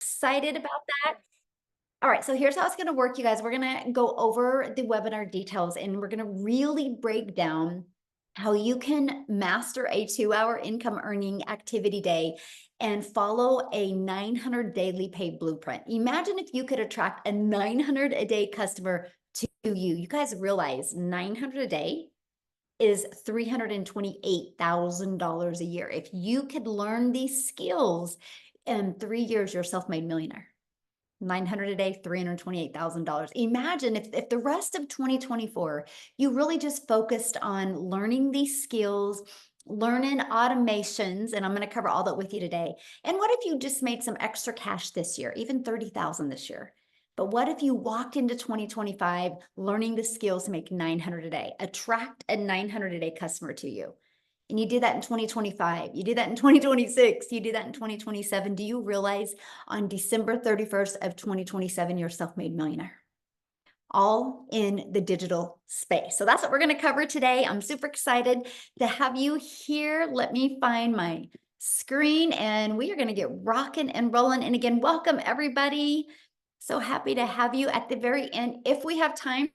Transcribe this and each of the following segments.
excited about that. All right, so here's how it's going to work, you guys. We're going to go over the webinar details and we're going to really break down how you can master a 2-hour income earning activity day and follow a 900 daily paid blueprint. Imagine if you could attract a 900 a day customer to you. You guys realize 900 a day is $328,000 a year. If you could learn these skills in 3 years, you're a self-made millionaire. 900 a day, $328,000. Imagine if the rest of 2024, you really just focused on learning these skills, learning automations, and I'm going to cover all that with you today. And what if you just made some extra cash this year, even 30,000 this year? But what if you walked into 2025 learning the skills to make 900 a day, attract a 900 a day customer to you? And you did that in 2025, you did that in 2026, you did that in 2027. Do you realize on December 31st of 2027, you're a self-made millionaire? All in the digital space. So that's what we're going to cover today. I'm super excited to have you here. Let me find my screen and we are going to get rocking and rolling. And again, welcome everybody. So happy to have you at the very end. If we have time,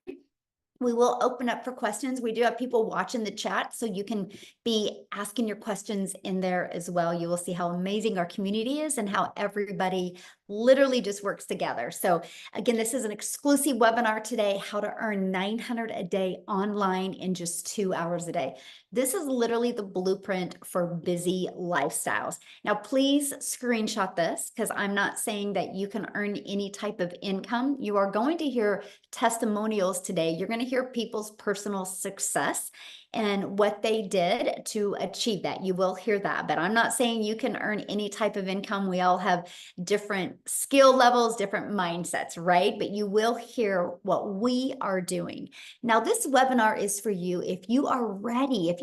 we will open up for questions. We do have people watching the chat, so you can be asking your questions in there as well. You will see how amazing our community is and how everybody literally just works together. So again, this is an exclusive webinar today, how to earn 900 a day online in just 2 hours a day. This is literally the blueprint for busy lifestyles. Now, please screenshot this because I'm not saying that you can earn any type of income. You are going to hear testimonials today. You're going to hear people's personal success and what they did to achieve that. You will hear that, but I'm not saying you can earn any type of income. We all have different skill levels, different mindsets, right? But you will hear what we are doing. Now, this webinar is for you if you are ready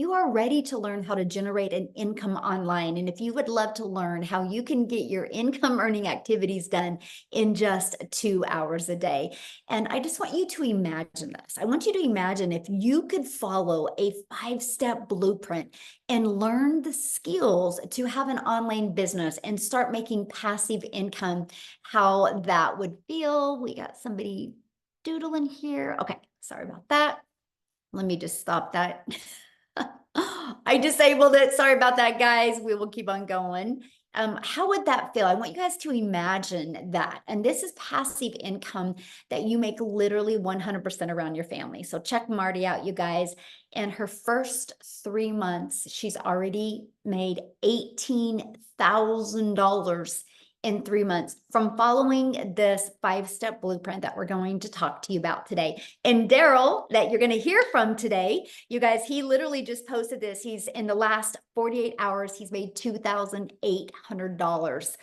to learn how to generate an income online. And if you would love to learn how you can get your income earning activities done in just 2 hours a day. And I just want you to imagine this. I want you to imagine if you could follow a 5-step blueprint and learn the skills to have an online business and start making passive income, how that would feel. We got somebody doodling here. Okay, sorry about that. Let me just stop that. I disabled it. Sorry about that, guys. We will keep on going. How would that feel? I want you guys to imagine that. And this is passive income that you make literally 100% around your family. So check Marty out, you guys. In her first 3 months, she's already made $18,000 in 3 months from following this 5-step blueprint that we're going to talk to you about today. And Daryl, that you're going to hear from today, you guys, he literally just posted this. He's in the last 48 hours, he's made $2,800,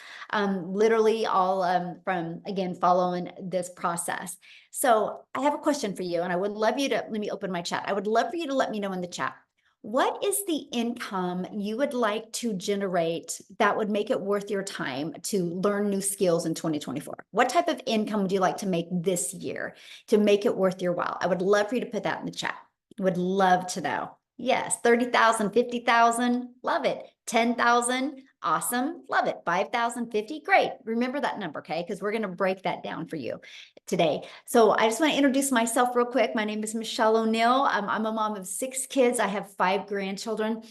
literally all from, again, following this process. So I have a question for you, and I would love you to, let me open my chat. I would love for you to let me know in the chat. What is the income you would like to generate that would make it worth your time to learn new skills in 2024? What type of income would you like to make this year to make it worth your while? I would love for you to put that in the chat. Would love to know. Yes, 30,000, 50,000, love it. 10,000, awesome, love it. 5,000, 50, great. Remember that number, okay? Because we're going to break that down for you today. So I just want to introduce myself real quick. My name is Michelle O'Neill. I'm a mom of 6 kids. I have 5 grandchildren.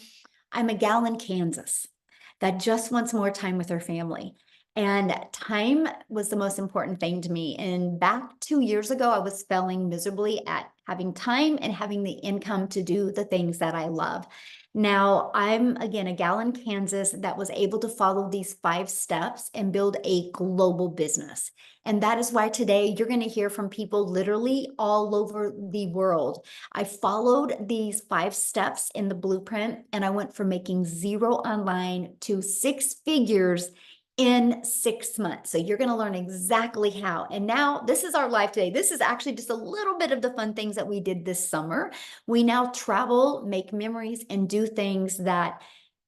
I'm a gal in Kansas that just wants more time with her family. And time was the most important thing to me. And back 2 years ago, I was failing miserably at having time and having the income to do the things that I love. Now, I'm, again, a gal in Kansas that was able to follow these 5 steps and build a global business. And that is why today you're going to hear from people literally all over the world. I followed these 5 steps in the blueprint, and I went from making 0 online to 6 figures in 6 months. So you're going to learn exactly how. And now this is our life today. This is actually just a little bit of the fun things that we did this summer. We now travel, make memories, and do things that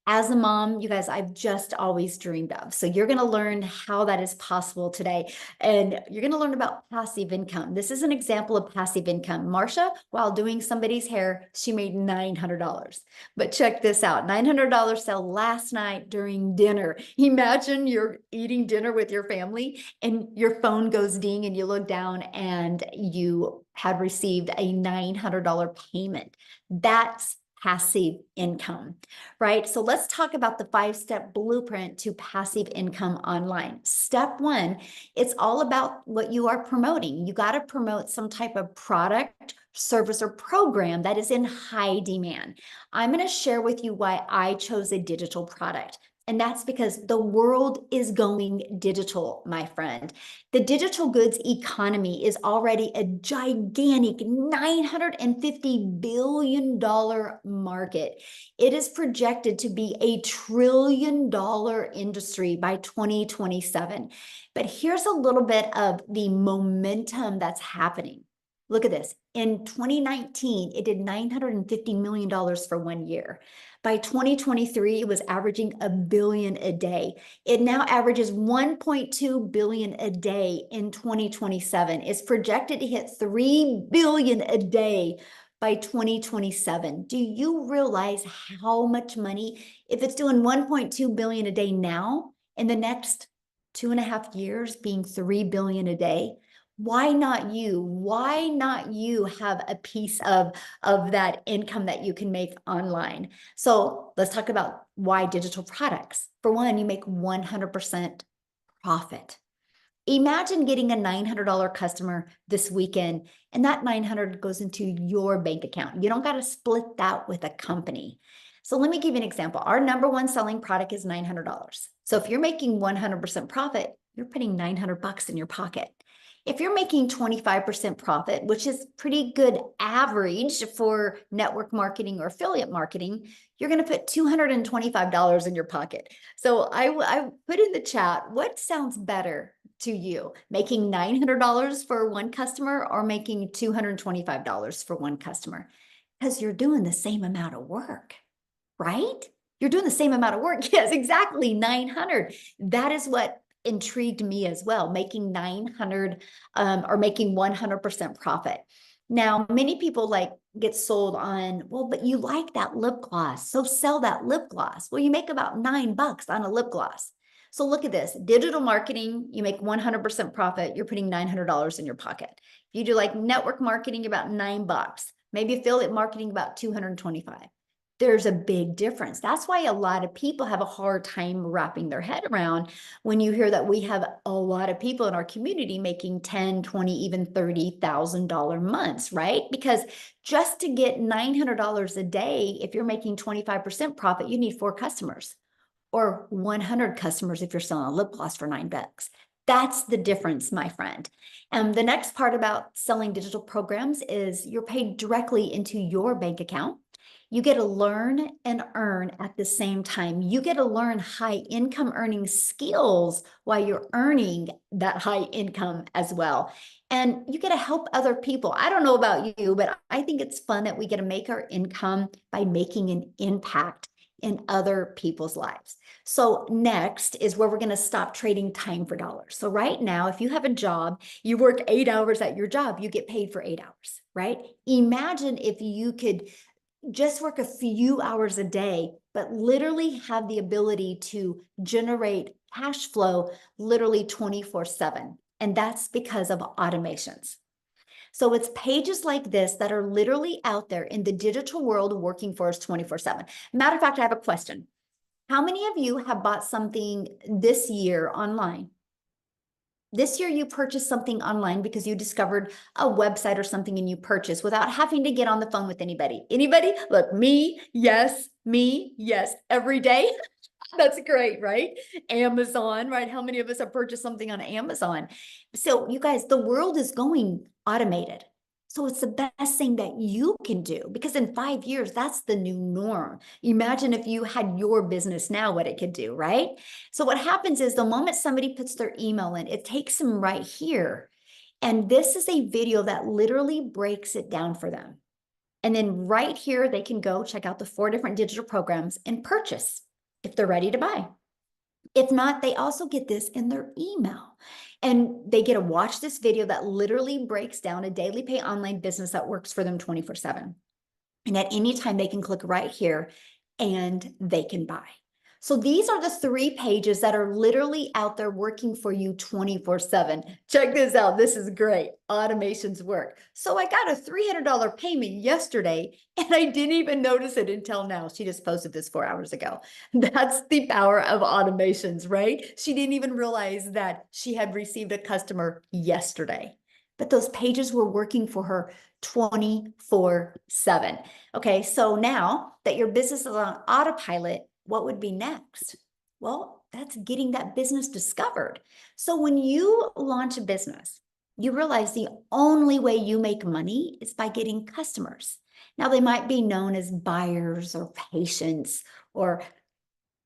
As a mom, you guys, I've just always dreamed of. So you're going to learn how that is possible today. And you're going to learn about passive income. This is an example of passive income. Marsha, while doing somebody's hair, she made $900. But check this out, $900 sale last night during dinner. Imagine you're eating dinner with your family and your phone goes ding and you look down and you had received a $900 payment. That's passive income, right? So let's talk about the 5-step blueprint to passive income online. Step one, it's all about what you are promoting. You got to promote some type of product, service, or program that is in high demand. I'm going to share with you why I chose a digital product. And that's because the world is going digital, my friend. The digital goods economy is already a gigantic $950 billion market. It is projected to be a $1 trillion industry by 2027. But here's a little bit of the momentum that's happening. Look at this. In 2019, it did $950 million for 1 year. By 2023, it was averaging $1 billion a day. It now averages $1.2 billion a day in 2027. It's projected to hit $3 billion a day by 2027. Do you realize how much money, if it's doing 1.2 billion a day now, in the next 2.5 years being 3 billion a day? Why not you? Why not you have a piece of that income that you can make online? So let's talk about why digital products. For one, you make 100% profit. Imagine getting a $900 customer this weekend, and that 900 goes into your bank account. You don't got to split that with a company. So let me give you an example. Our number one selling product is $900. So if you're making 100% profit, you're putting $900 in your pocket. If you're making 25% profit, which is pretty good average for network marketing or affiliate marketing, you're going to put $225 in your pocket. So I put in the chat, what sounds better to you? Making $900 for one customer or making $225 for one customer? Because you're doing the same amount of work, right? You're doing the same amount of work. Yes, exactly, 900. That is what intrigued me as well, making 900 or making 100% profit. Now, many people like get sold on, well, but you like that lip gloss, so sell that lip gloss. Well, you make about $9 on a lip gloss. So look at this, digital marketing, you make 100% profit, you're putting $900 in your pocket. If you do like network marketing, about $9, maybe affiliate marketing, about 225. There's a big difference. That's why a lot of people have a hard time wrapping their head around when you hear that we have a lot of people in our community making 10, 20, even $30,000 months, right? Because just to get $900 a day, if you're making 25% profit, you need 4 customers or 100 customers if you're selling a lip gloss for $9. That's the difference, my friend. And the next part about selling digital programs is you're paid directly into your bank account. You get to learn and earn at the same time. You get to learn high income earning skills while you're earning that high income as well. And you get to help other people. I don't know about you, but I think it's fun that we get to make our income by making an impact in other people's lives. So next is where we're going to stop trading time for dollars. So right now, if you have a job, you work 8 hours at your job, you get paid for 8 hours, right? Imagine if you could just work a few hours a day, but literally have the ability to generate cash flow literally 24/7. And that's because of automations. So it's pages like this that are literally out there in the digital world working for us 24/7. Matter of fact, I have a question. How many of you have bought something this year online? This year you purchased something online because you discovered a website or something and you purchased without having to get on the phone with anybody. Anybody? Look, me, yes, every day. That's great, right? Amazon, right? How many of us have purchased something on Amazon? So you guys, the world is going automated. So it's the best thing that you can do because in 5 years, that's the new norm. Imagine if you had your business now, what it could do, right? So what happens is the moment somebody puts their email in, it takes them right here. And this is a video that literally breaks it down for them. And then right here, they can go check out the 4 different digital programs and purchase. if they're ready to buy. If not, they also get this in their email. And they get to watch this video that literally breaks down a daily pay online business that works for them 24/7. And at any time, they can click right here and they can buy. So these are the 3 pages that are literally out there working for you 24/7. Check this out. This is great. Automations work. So I got a $300 payment yesterday and I didn't even notice it until now. She just posted this 4 hours ago. That's the power of automations, right? She didn't even realize that she had received a customer yesterday, but those pages were working for her 24/7. Okay, so now that your business is on autopilot, what would be next? Well, that's getting that business discovered. So when you launch a business, you realize the only way you make money is by getting customers. Now, they might be known as buyers or patients or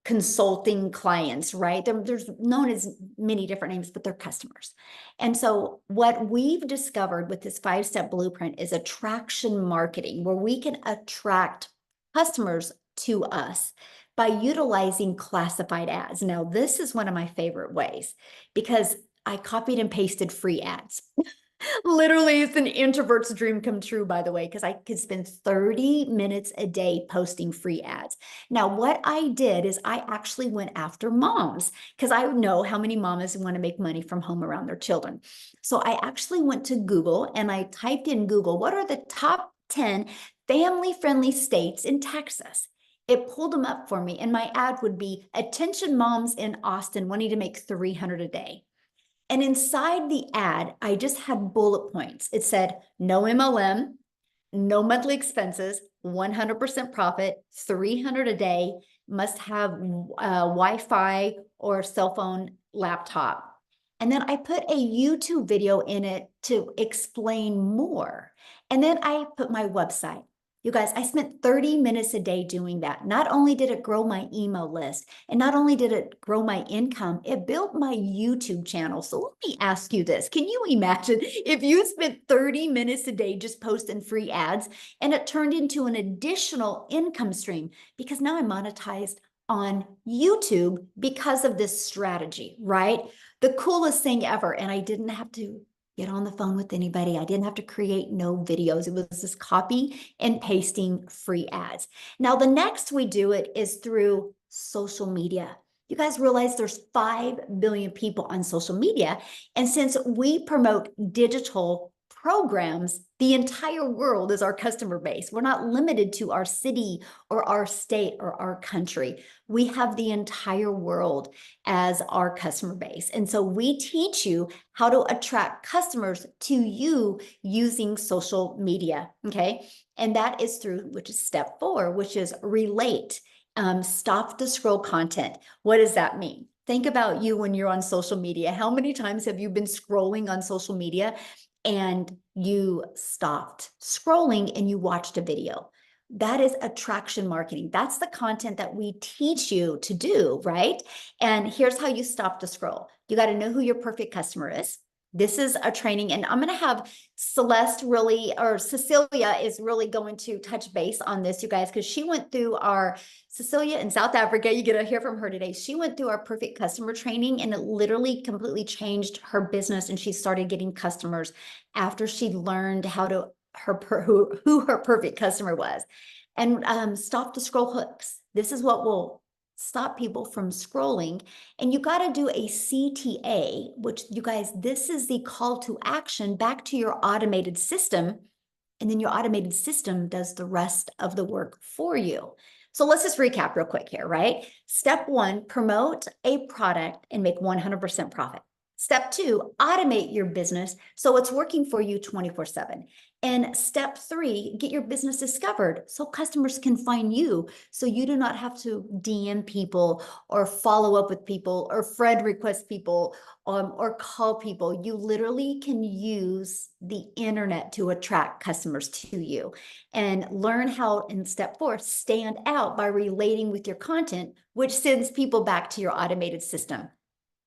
consulting clients, right? There's known as many different names, but they're customers. And so what we've discovered with this 5-step blueprint is attraction marketing, where we can attract customers to us by utilizing classified ads. Now, this is one of my favorite ways because I copied and pasted free ads. Literally, it's an introvert's dream come true, by the way, because I could spend 30 minutes a day posting free ads. Now, what I did is I actually went after moms because I know how many mamas want to make money from home around their children. So I actually went to Google and I typed in Google, what are the top 10 family-friendly states in Texas? It pulled them up for me, and my ad would be attention moms in Austin wanting to make $300 a day. And inside the ad, I just had bullet points. It said, no MLM, no monthly expenses, 100% profit, 300 a day, must have Wi-Fi or cell phone laptop. And then I put a YouTube video in it to explain more. And then I put my website. You guys, I spent 30 minutes a day doing that. Not only did it grow my email list, and not only did it grow my income, it built my YouTube channel. So let me ask you this. Can you imagine if you spent 30 minutes a day just posting free ads and it turned into an additional income stream? Because now I'm monetized on YouTube because of this strategy, right? The coolest thing ever. And I didn't have to get on the phone with anybody. I didn't have to create no videos. It was just copy and pasting free ads. Now, the next we do it is through social media. You guys realize there's 5 billion people on social media. And since we promote digital programs, the entire world is our customer base. We're not limited to our city or our state or our country. We have the entire world as our customer base. And so we teach you how to attract customers to you using social media, okay? And that is through, which is step 4, which is relate. Stop the scroll content. What does that mean? Think about you when you're on social media. How many times have you been scrolling on social media and you stopped scrolling and you watched a video? That is attraction marketing. That's the content that we teach you to do, right? And here's how you stop the scroll. You got to know who your perfect customer is. This is a training, and I'm going to have Celeste really, or Cecilia is really going to touch base on this, you guys, because she went through our, Cecilia in South Africa, you get to hear from her today. She went through our perfect customer training and it literally completely changed her business, and she started getting customers after she learned how to, who her perfect customer was. And stop the scroll hooks. This is what will stop people from scrolling. And you got to do a CTA, which, you guys, this is the call to action back to your automated system. And then your automated system does the rest of the work for you. So let's just recap real quick here, right? Step 1, promote a product and make 100% profit. Step 2, automate your business so it's working for you 24/7. And step 3, get your business discovered so customers can find you, so you do not have to DM people or follow up with people or friend request people or call people. You literally can use the internet to attract customers to you, and learn how, in step 4, stand out by relating with your content, which sends people back to your automated system.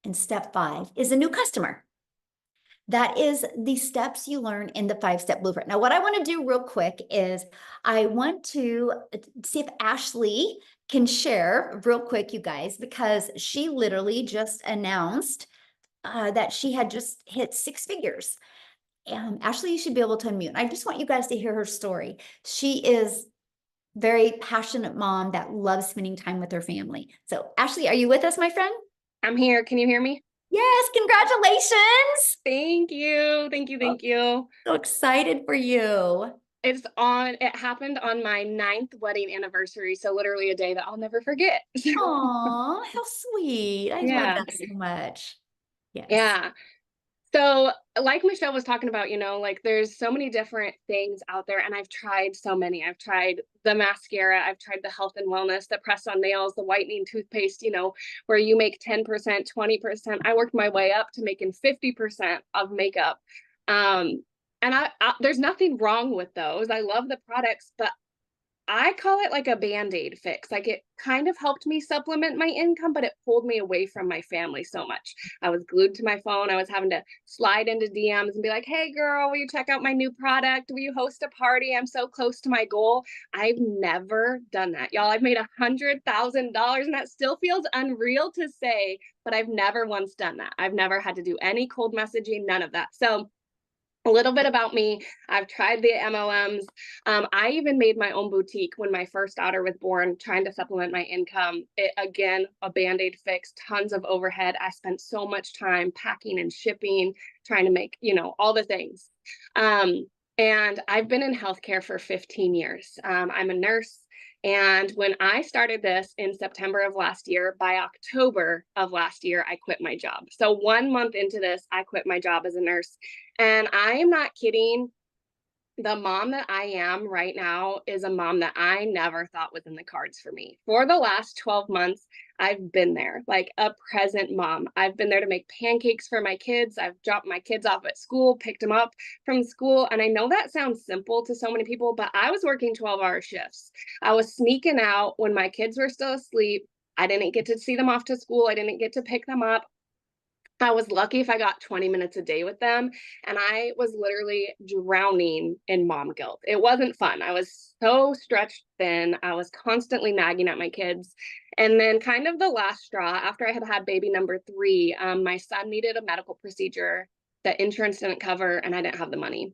And step 5 is a new customer. That is the steps you learn in the 5-step blueprint. Now, what I want to do real quick is I want to see if Ashley can share real quick, you guys, because she literally just announced that she had just hit 6 figures. Ashley, you should be able to unmute. I just want you guys to hear her story. She is very passionate mom that loves spending time with her family. So, Ashley, are you with us, my friend? I'm here. Can you hear me? Yes, congratulations. Thank you. Thank you. Oh, Thank you. so excited for you. It happened on my 9th wedding anniversary. So literally a day that I'll never forget. Aw, how sweet. I love Yeah. that so much. Yes. Yeah. So, like Michelle was talking about, like there's so many different things out there, and I've tried so many. I've tried the mascara, I've tried the health and wellness, the press on nails, the whitening toothpaste, where you make 10%, 20%. I worked my way up to making 50% of makeup. Um, and there's nothing wrong with those. I love the products, but I call it like a Band-Aid fix. Like it kind of helped me supplement my income, but it pulled me away from my family so much. I was glued to my phone. I was having to slide into DMs and be like, "Hey girl, will you check out my new product? Will you host a party? I'm so close to my goal." I've never done that. Y'all, I've made $100,000 and that still feels unreal to say, but I've never once done that. I've never had to do any cold messaging, none of that. So a little bit about me. I've tried the MLMs. I even made my own boutique when my first daughter was born, trying to supplement my income. Again, a Band-Aid fix, tons of overhead. I spent so much time packing and shipping, trying to make, all the things. Um, and I've been in healthcare for 15 years. I'm a nurse. And when I started this in September of last year, by October of last year, I quit my job. So 1 month into this, I quit my job as a nurse. And I am not kidding. The mom that I am right now is a mom that I never thought was in the cards for me. For the last 12 months, I've been there, like a present mom. I've been there to make pancakes for my kids. I've dropped my kids off at school, picked them up from school. And I know that sounds simple to so many people, but I was working 12-hour shifts. I was sneaking out when my kids were still asleep. I didn't get to see them off to school. I didn't get to pick them up. I was lucky if I got 20 minutes a day with them, and I was literally drowning in mom guilt. It wasn't fun. I was so stretched thin. I was constantly nagging at my kids. And then kind of the last straw, after I had had baby number 3, my son needed a medical procedure that insurance didn't cover, and I didn't have the money.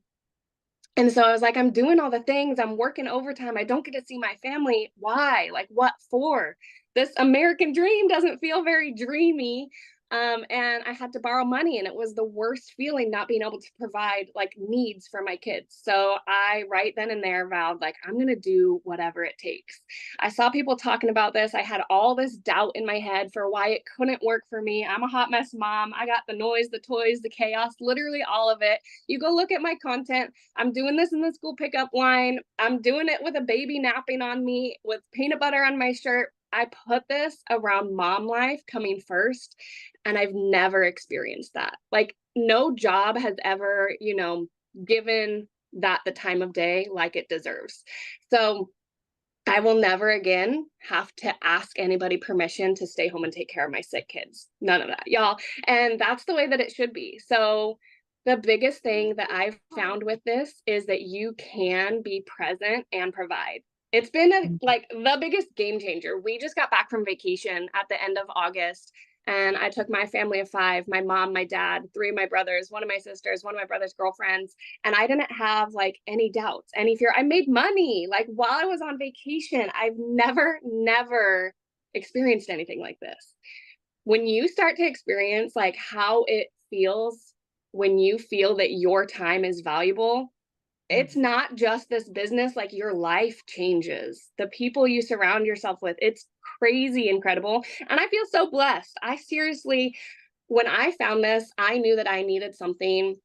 And so I was like, I'm doing all the things. I'm working overtime. I don't get to see my family. Why? Like, what for? This American dream doesn't feel very dreamy. And I had to borrow money, and it was the worst feeling not being able to provide like needs for my kids. So I, right then and there, vowed, like, I'm going to do whatever it takes. I saw people talking about this. I had all this doubt in my head for why it couldn't work for me. I'm a hot mess mom. I got the noise, the toys, the chaos, literally all of it. You go look at my content. I'm doing this in the school pickup line. I'm doing it with a baby napping on me, with peanut butter on my shirt. I put this around mom life coming first, and I've never experienced that. Like, no job has ever, given that the time of day like it deserves. So I will never again have to ask anybody permission to stay home and take care of my sick kids. None of that, y'all. And that's the way that it should be. So the biggest thing that I've found with this is that you can be present and provide. It's been like the biggest game changer. We just got back from vacation at the end of August, and I took my family of 5, my mom, my dad, 3 of my brothers, one of my sisters, one of my brother's girlfriends, and I didn't have like any doubts, any fear. I made money like while I was on vacation. I've never experienced anything like this. When you start to experience like how it feels when you feel that your time is valuable, it's not just this business, like your life changes. The people you surround yourself with, it's crazy incredible. And I feel so blessed. I seriously, when I found this, I knew that I needed something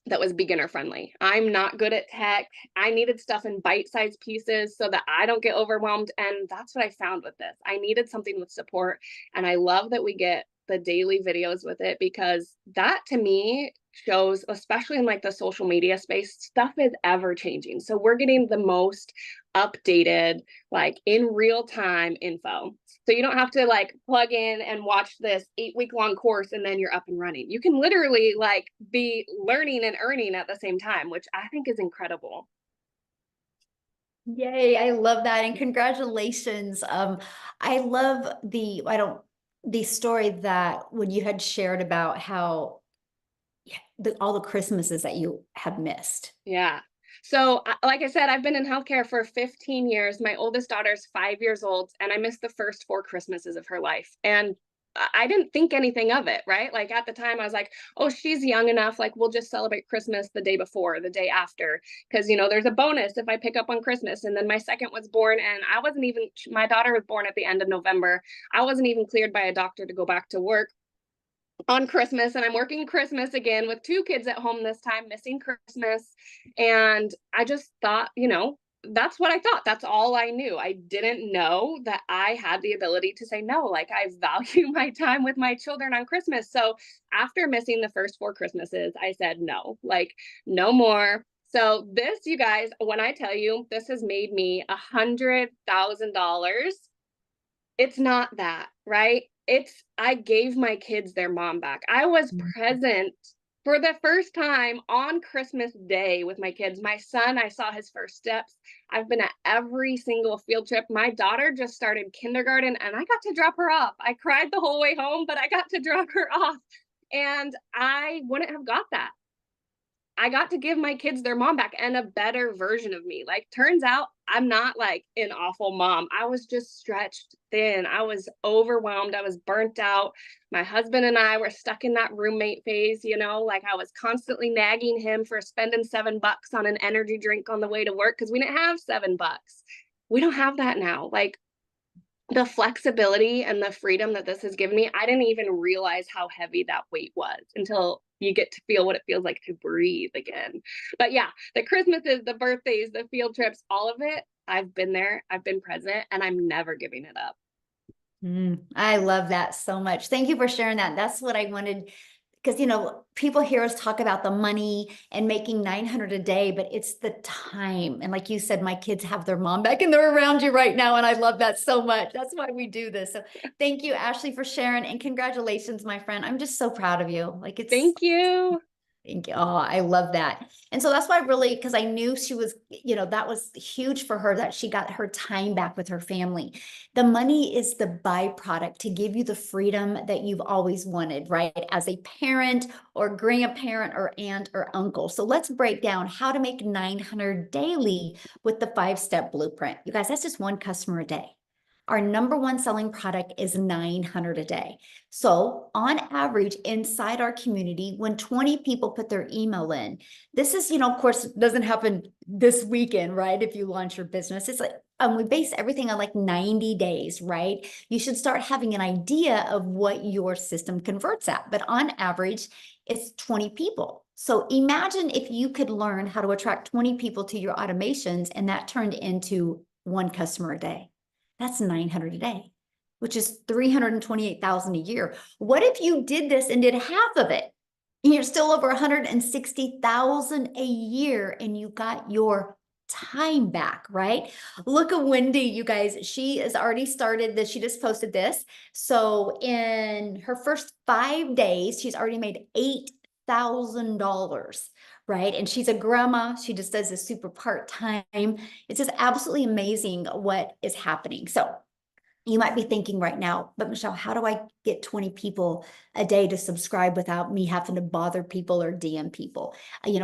that was beginner friendly. I'm not good at tech. I needed stuff in bite-sized pieces so that I don't get overwhelmed. And that's what I found with this. I needed something with support. And I love that we get the daily videos with it, because that to me shows, especially in like the social media space, stuff is ever changing. So we're getting the most updated, like in real time info. So you don't have to like plug in and watch this 8 week long course and then you're up and running. You can literally like be learning and earning at the same time, which I think is incredible. Yay, I love that. And congratulations. I love the story that when you had shared about how all the Christmases that you had missed. Yeah. So, like I said, I've been in healthcare for 15 years. My oldest daughter's 5 years old, and I missed the first 4 Christmases of her life. And I didn't think anything of it, right? Like at the time, I was like, oh, she's young enough. Like, we'll just celebrate Christmas the day before, the day after. Cause, there's a bonus if I pick up on Christmas. And then my second was born, and I wasn't even, my daughter was born at the end of November. I wasn't even cleared by a doctor to go back to work on Christmas, and I'm working Christmas again with 2 kids at home this time, missing Christmas. And I just thought, that's what I thought. That's all I knew. I didn't know that I had the ability to say no. Like, I value my time with my children on Christmas. So after missing the first 4 Christmases, I said no, like no more. So this, you guys, when I tell you this has made me $100,000, it's not that, right? It's I gave my kids their mom back. I was Mm. present for the first time on Christmas Day with my kids. My son, I saw his first steps. I've been at every single field trip. My daughter just started kindergarten and I got to drop her off. I cried the whole way home, but I got to drop her off. And I wouldn't have got that. I got to give my kids their mom back and a better version of me. Like, turns out I'm not like an awful mom. I was just stretched thin. I was overwhelmed. I was burnt out. My husband and I were stuck in that roommate phase, like I was constantly nagging him for spending $7 on an energy drink on the way to work because we didn't have $7. We don't have that now. Like, the flexibility and the freedom that this has given me, I didn't even realize how heavy that weight was until you get to feel what it feels like to breathe again. But yeah, the Christmases, the birthdays, the field trips, all of it, I've been there, I've been present, and I'm never giving it up. I love that so much. Thank you for sharing that. That's what I wanted because people hear us talk about the money and making 900 a day, but it's the time. And like you said, my kids have their mom back and they're around you right now. And I love that so much. That's why we do this. So thank you, Ashley, for sharing, and congratulations, my friend. I'm just so proud of you. Like it's Thank you. Thank you. Oh, I love that. And so that's why I really, because I knew she was, that was huge for her that she got her time back with her family. The money is the byproduct to give you the freedom that you've always wanted, right? As a parent or grandparent or aunt or uncle. So let's break down how to make 900 daily with the 5-step blueprint. You guys, that's just one customer a day. Our number one selling product is 900 a day. So on average, inside our community, when 20 people put their email in, this is, of course, it doesn't happen this weekend, right? If you launch your business, it's like, we base everything on like 90 days, right? You should start having an idea of what your system converts at. But on average, it's 20 people. So imagine if you could learn how to attract 20 people to your automations and that turned into one customer a day. That's 900 a day, which is 328,000 a year. What if you did this and did half of it? And you're still over 160,000 a year and you got your time back, right? Look at Wendy, you guys. She has already started this. She just posted this. So in her first 5 days, she's already made $8,000, right? And she's a grandma. She just does this super part-time. It's just absolutely amazing what is happening. So you might be thinking right now, but Michelle, how do I get 20 people a day to subscribe without me having to bother people or DM people?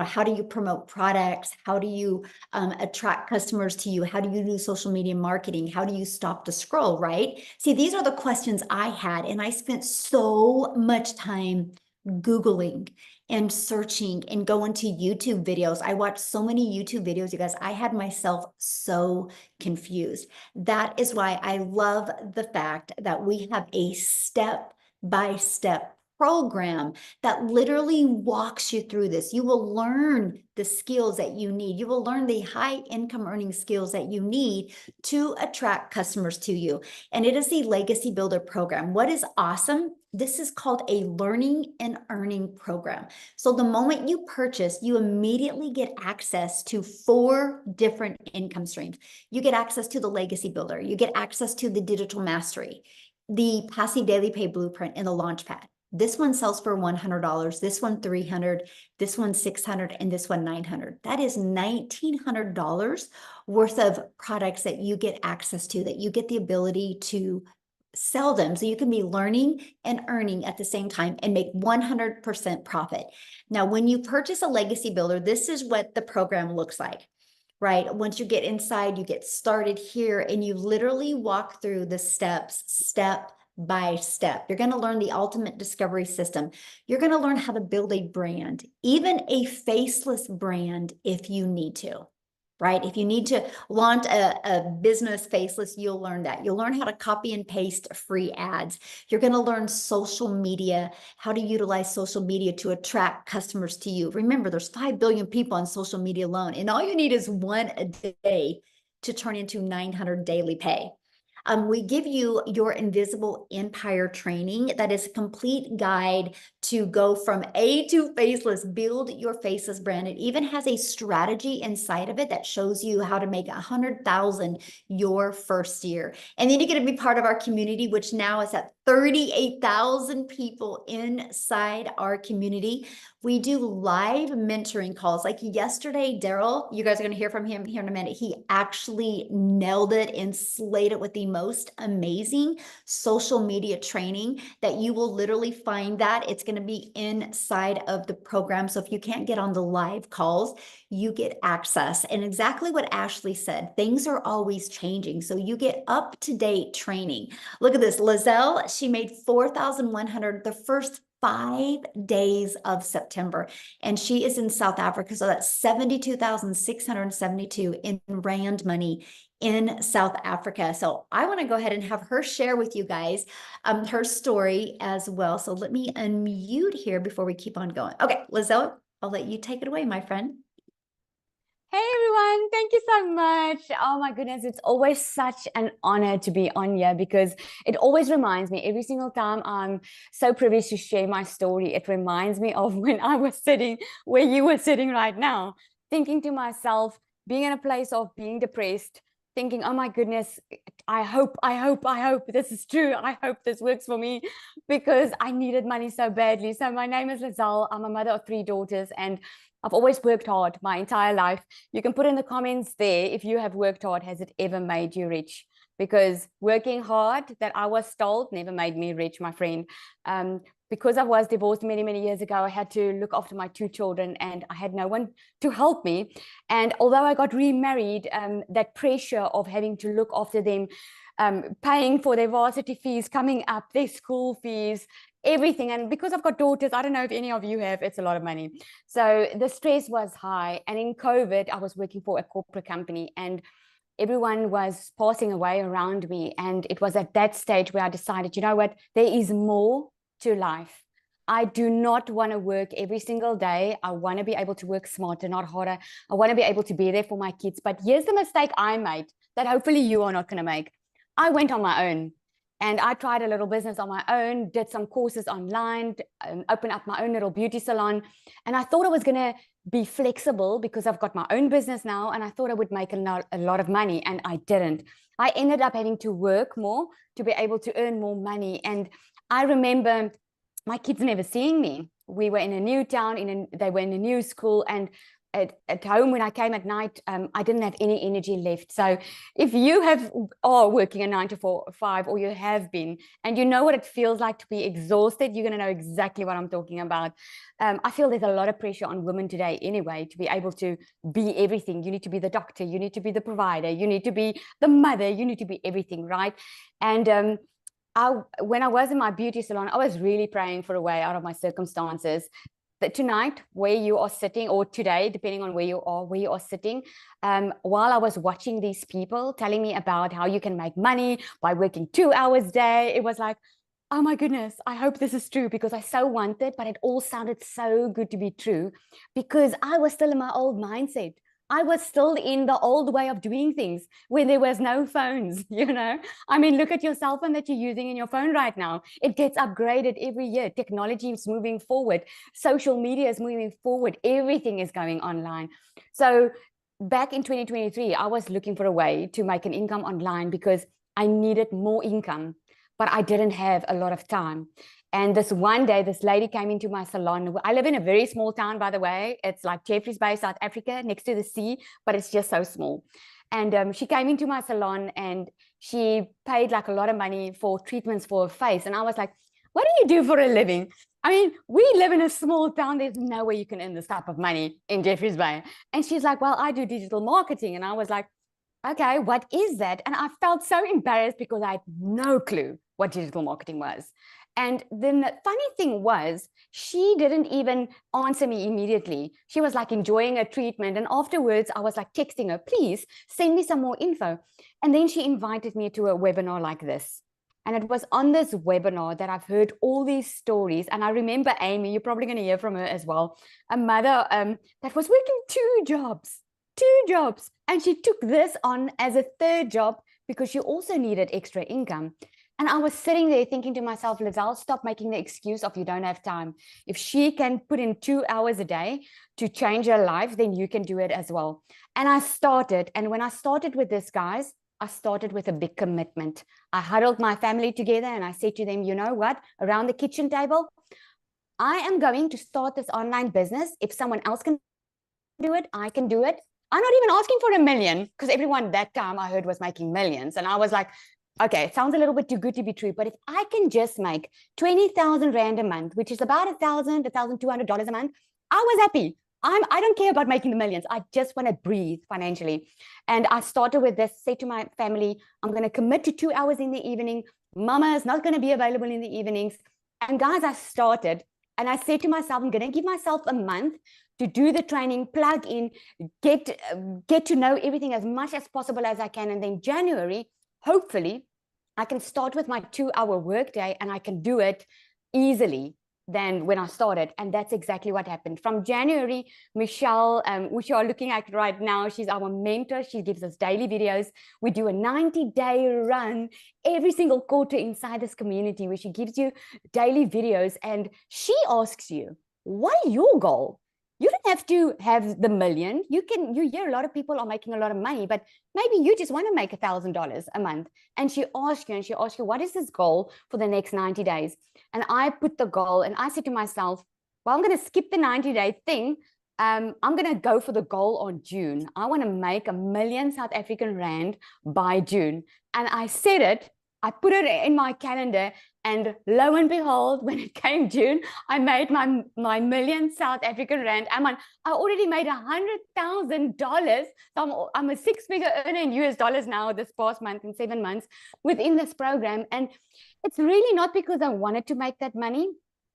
How do you promote products? How do you attract customers to you? How do you do social media marketing? How do you stop the scroll, right? See, these are the questions I had, and I spent so much time Googling and searching and going to YouTube videos. I watched so many YouTube videos, you guys. I had myself so confused. That is why I love the fact that we have a step-by-step program that literally walks you through this. You will learn the skills that you need. You will learn the high income earning skills that you need to attract customers to you. And it is the Legacy Builder program. What is awesome This is called a learning and earning program. So the moment you purchase, you immediately get access to 4 different income streams. You get access to the legacy builder, you get access to the digital mastery, the passive daily pay blueprint, and the launchpad. This one sells for $100, this one $300, this one $600, and this one $900. That is $1,900 worth of products that you get access to, that you get the ability to sell them. So you can be learning and earning at the same time and make 100% profit. Now, when you purchase a legacy builder, this is what the program looks like, right? Once you get inside, you get started here and you literally walk through the steps, step by step. You're going to learn the ultimate discovery system. You're going to learn how to build a brand, even a faceless brand if you need to. Right? If you need to launch a business faceless, you'll learn that. You'll learn how to copy and paste free ads. You're going to learn social media, how to utilize social media to attract customers to you. Remember, there's 5 billion people on social media alone, and all you need is one a day to turn into 900 daily pay. We give you your invisible empire training. That is a complete guide to go from A to faceless, build your faceless brand. It even has a strategy inside of it that shows you how to make 100,000 your first year. And then you get to be part of our community, which now is at 38,000 people inside our community. We do live mentoring calls. Like yesterday, Daryl, you guys are going to hear from him here in a minute. He actually nailed it and slayed it with the most amazing social media training that you will literally find that. It's going to be inside of the program. So if you can't get on the live calls, you get access. And exactly what Ashley said, things are always changing. So you get up-to-date training. Look at this. Lizelle, she made 4,100 the first 5 days of September, and she is in South Africa. So that's 72,672 in rand money in South Africa. So I want to go ahead and have her share with you guys her story as well. So let me unmute here before we keep on going. Okay, Lizelle, I'll let you take it away, my friend. Hey everyone, thank you so much. Oh my goodness, it's always such an honor to be on here because it always reminds me every single time I'm so privileged to share my story. It reminds me of when I was sitting where you were sitting right now, thinking to myself, being in a place of being depressed, thinking, oh my goodness, I hope this is true. I hope this works for me because I needed money so badly. So my name is Lizelle. I'm a mother of 3 daughters and I've always worked hard my entire life. You can put in the comments there if you have worked hard, has it ever made you rich? Because working hard, that I was told, never made me rich, my friend. Because I was divorced many, many years ago, I had to look after my 2 children and I had no one to help me. And although I got remarried, that pressure of having to look after them, paying for their varsity fees, coming up, their school fees, everything. And because I've got daughters, I don't know if any of you have, it's a lot of money. So the stress was high. And in COVID, I was working for a corporate company and everyone was passing away around me. And it was at that stage where I decided, you know what, there is more to life. I do not want to work every single day. I want to be able to work smarter, not harder. I want to be able to be there for my kids. But here's the mistake I made that hopefully you are not going to make. I went on my own. And I tried a little business on my own, did some courses online, opened up my own little beauty salon. And I thought I was going to be flexible because I've got my own business now. And I thought I would make a lot of money. And I didn't. I ended up having to work more to be able to earn more money. And I remember my kids never seeing me. We were in a new town, they were in a new school. And at home when I came at night, I didn't have any energy left. So if you are working a 9 to 5 or you have been and you know what it feels like to be exhausted, you're going to know exactly what I'm talking about. I feel there's a lot of pressure on women today anyway to be able to be everything. You need to be the doctor, you need to be the provider, you need to be the mother, you need to be everything, right? And when I was in my beauty salon, I was really praying for a way out of my circumstances. That tonight, where you are sitting, or today, depending on where you are sitting, while I was watching these people telling me about how you can make money by working 2 hours a day, it was like, oh my goodness, I hope this is true because I so wanted, but it all sounded so good to be true because I was still in my old mindset. I was still in the old way of doing things where there was no phones, you know. I mean, look at your cell phone that you're using in your phone right now. It gets upgraded every year. Technology is moving forward. Social media is moving forward. Everything is going online. So back in 2023, I was looking for a way to make an income online because I needed more income, but I didn't have a lot of time. And this one day, this lady came into my salon. I live in a very small town, by the way. It's like Jeffreys Bay, South Africa, next to the sea, but it's just so small. And she came into my salon and she paid like a lot of money for treatments for her face. And I was like, what do you do for a living? I mean, we live in a small town. There's no way you can earn this type of money in Jeffreys Bay. And she's like, well, I do digital marketing. And I was like, okay, what is that? And I felt so embarrassed because I had no clue what digital marketing was. And then the funny thing was, she didn't even answer me immediately. She was like enjoying her treatment. And afterwards, I was like texting her, please send me some more info. And then she invited me to a webinar like this. And it was on this webinar that I've heard all these stories. And I remember Amy, you're probably going to hear from her as well, a mother that was working two jobs. And she took this on as a third job because she also needed extra income. And I was sitting there thinking to myself, Lizelle, stop making the excuse of you don't have time. If she can put in 2 hours a day to change her life, then you can do it as well. And I started. And when I started with this, guys, I started with a big commitment. I huddled my family together and I said to them, you know what, around the kitchen table, I am going to start this online business. If someone else can do it, I can do it. I'm not even asking for $1 million because everyone that time I heard was making millions. And I was like, okay, it sounds a little bit too good to be true, but if I can just make 20,000 Rand a month, which is about $1,000, $1,200 a month, I was happy. I don't care about making the millions. I just want to breathe financially. And I started with this, say to my family, I'm going to commit to 2 hours in the evening. Mama is not going to be available in the evenings. And guys, I started and I said to myself, I'm going to give myself a month to do the training, plug in, get to know everything as much as possible as I can. And then January, hopefully, I can start with my 2-hour workday and I can do it easily than when I started. And that's exactly what happened. From January, Michelle, which you are looking at right now, she's our mentor. She gives us daily videos. We do a 90-day run every single quarter inside this community where she gives you daily videos and she asks you, what is your goal? You don't have to have the million. You hear a lot of people are making a lot of money, but maybe you just want to make $1,000 a month. And she asks you, what is this goal for the next 90 days? And I put the goal and I said to myself, well, I'm going to skip the 90-day thing. I'm going to go for the goal on June. I want to make $1 million South African Rand by June. And I said it, I put it in my calendar. And lo and behold, when it came June, I made my $1 million South African Rand. I already made $100,000. So I'm a 6-figure earner in US dollars now this past month, in 7 months within this program. And it's really not because I wanted to make that money.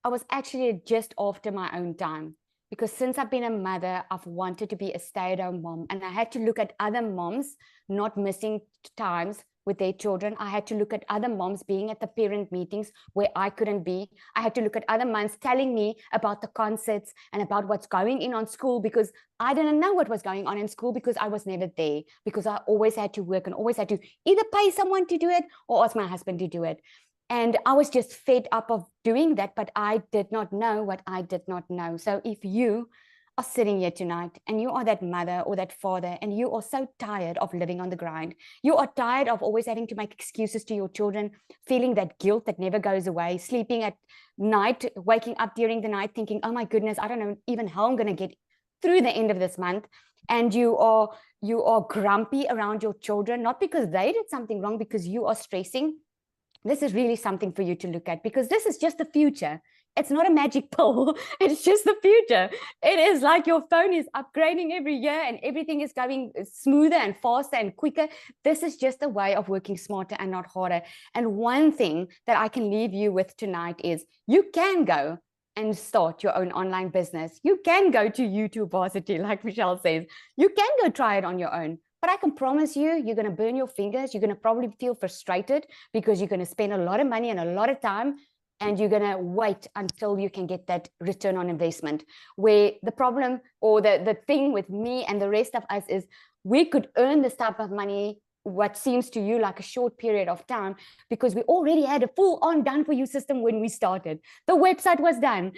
I was actually just after my own time. Because since I've been a mother, I've wanted to be a stay-at-home mom. And I had to look at other moms not missing times with their children. I had to look at other moms being at the parent meetings where I couldn't be. I had to look at other moms telling me about the concepts and about what's going on school because I didn't know what was going on in school because I was never there, because I always had to work and always had to either pay someone to do it or ask my husband to do it. And I was just fed up of doing that, but I did not know what I did not know. So if you are sitting here tonight and you are that mother or that father and you are so tired of living on the grind, you are tired of always having to make excuses to your children, feeling that guilt that never goes away, sleeping at night, waking up during the night thinking, oh my goodness, I don't know even how I'm going to get through the end of this month. And you are grumpy around your children, not because they did something wrong, because you are stressing. This is really something for you to look at, because this is just the future. It's not a magic pill. It's just the future. It is like your phone is upgrading every year and everything is going smoother and faster and quicker. This is just a way of working smarter and not harder. And one thing that I can leave you with tonight is you can go and start your own online business. You can go to YouTube Varsity, like Michelle says. You can go try it on your own. But I can promise you, you're going to burn your fingers. You're going to probably feel frustrated because you're going to spend a lot of money and a lot of time and you're going to wait until you can get that return on investment. Where the problem or the thing with me and the rest of us is we could earn this type of money, what seems to you like a short period of time, because we already had a full on done for you system when we started. The website was done.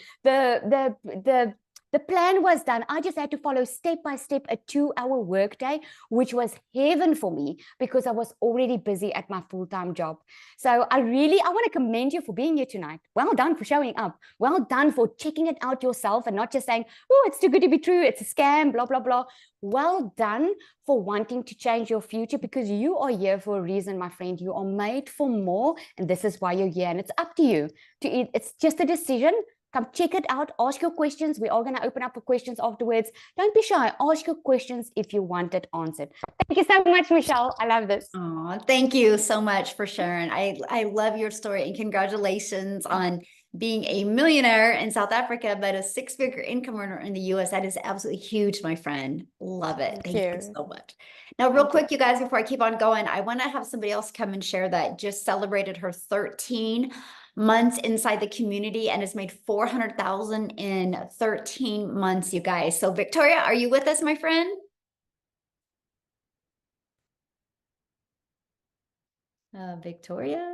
The plan was done. I just had to follow step by step a 2-hour workday, which was heaven for me because I was already busy at my full-time job. So I want to commend you for being here tonight. Well done for showing up. Well done for checking it out yourself and not just saying, oh, it's too good to be true. It's a scam, blah, blah, blah. Well done for wanting to change your future, because you are here for a reason, my friend. You are made for more, and this is why you're here. And it's up to you to eat. It's just a decision. Come check it out. Ask your questions. We are going to open up for questions afterwards. Don't be shy. Ask your questions if you want it answered. Thank you so much, Michelle. I love this. Oh, thank you so much for sharing. I love your story, and congratulations on being a millionaire in South Africa, but a 6-figure income earner in the US. That is absolutely huge, my friend. Love it. Thank you so much. Now, real quick, you guys, before I keep on going, I want to have somebody else come and share that just celebrated her 13 months inside the community and has made 400,000 in 13 months, you guys. So Victoria, are you with us, my friend? Victoria?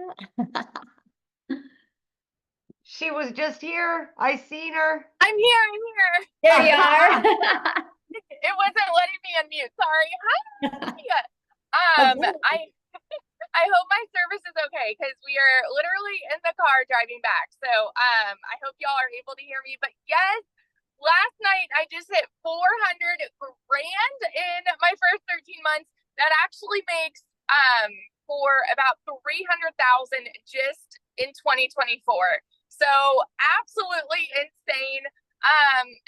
She was just here. I seen her. I'm here. I'm here. There you are. It wasn't letting me unmute. Sorry. Hi. I hope my service is okay because we are literally in the car driving back. So I hope y'all are able to hear me. But yes, last night I just hit 400 grand in my first 13 months. That actually makes for about 300,000 just in 2024. So absolutely insane.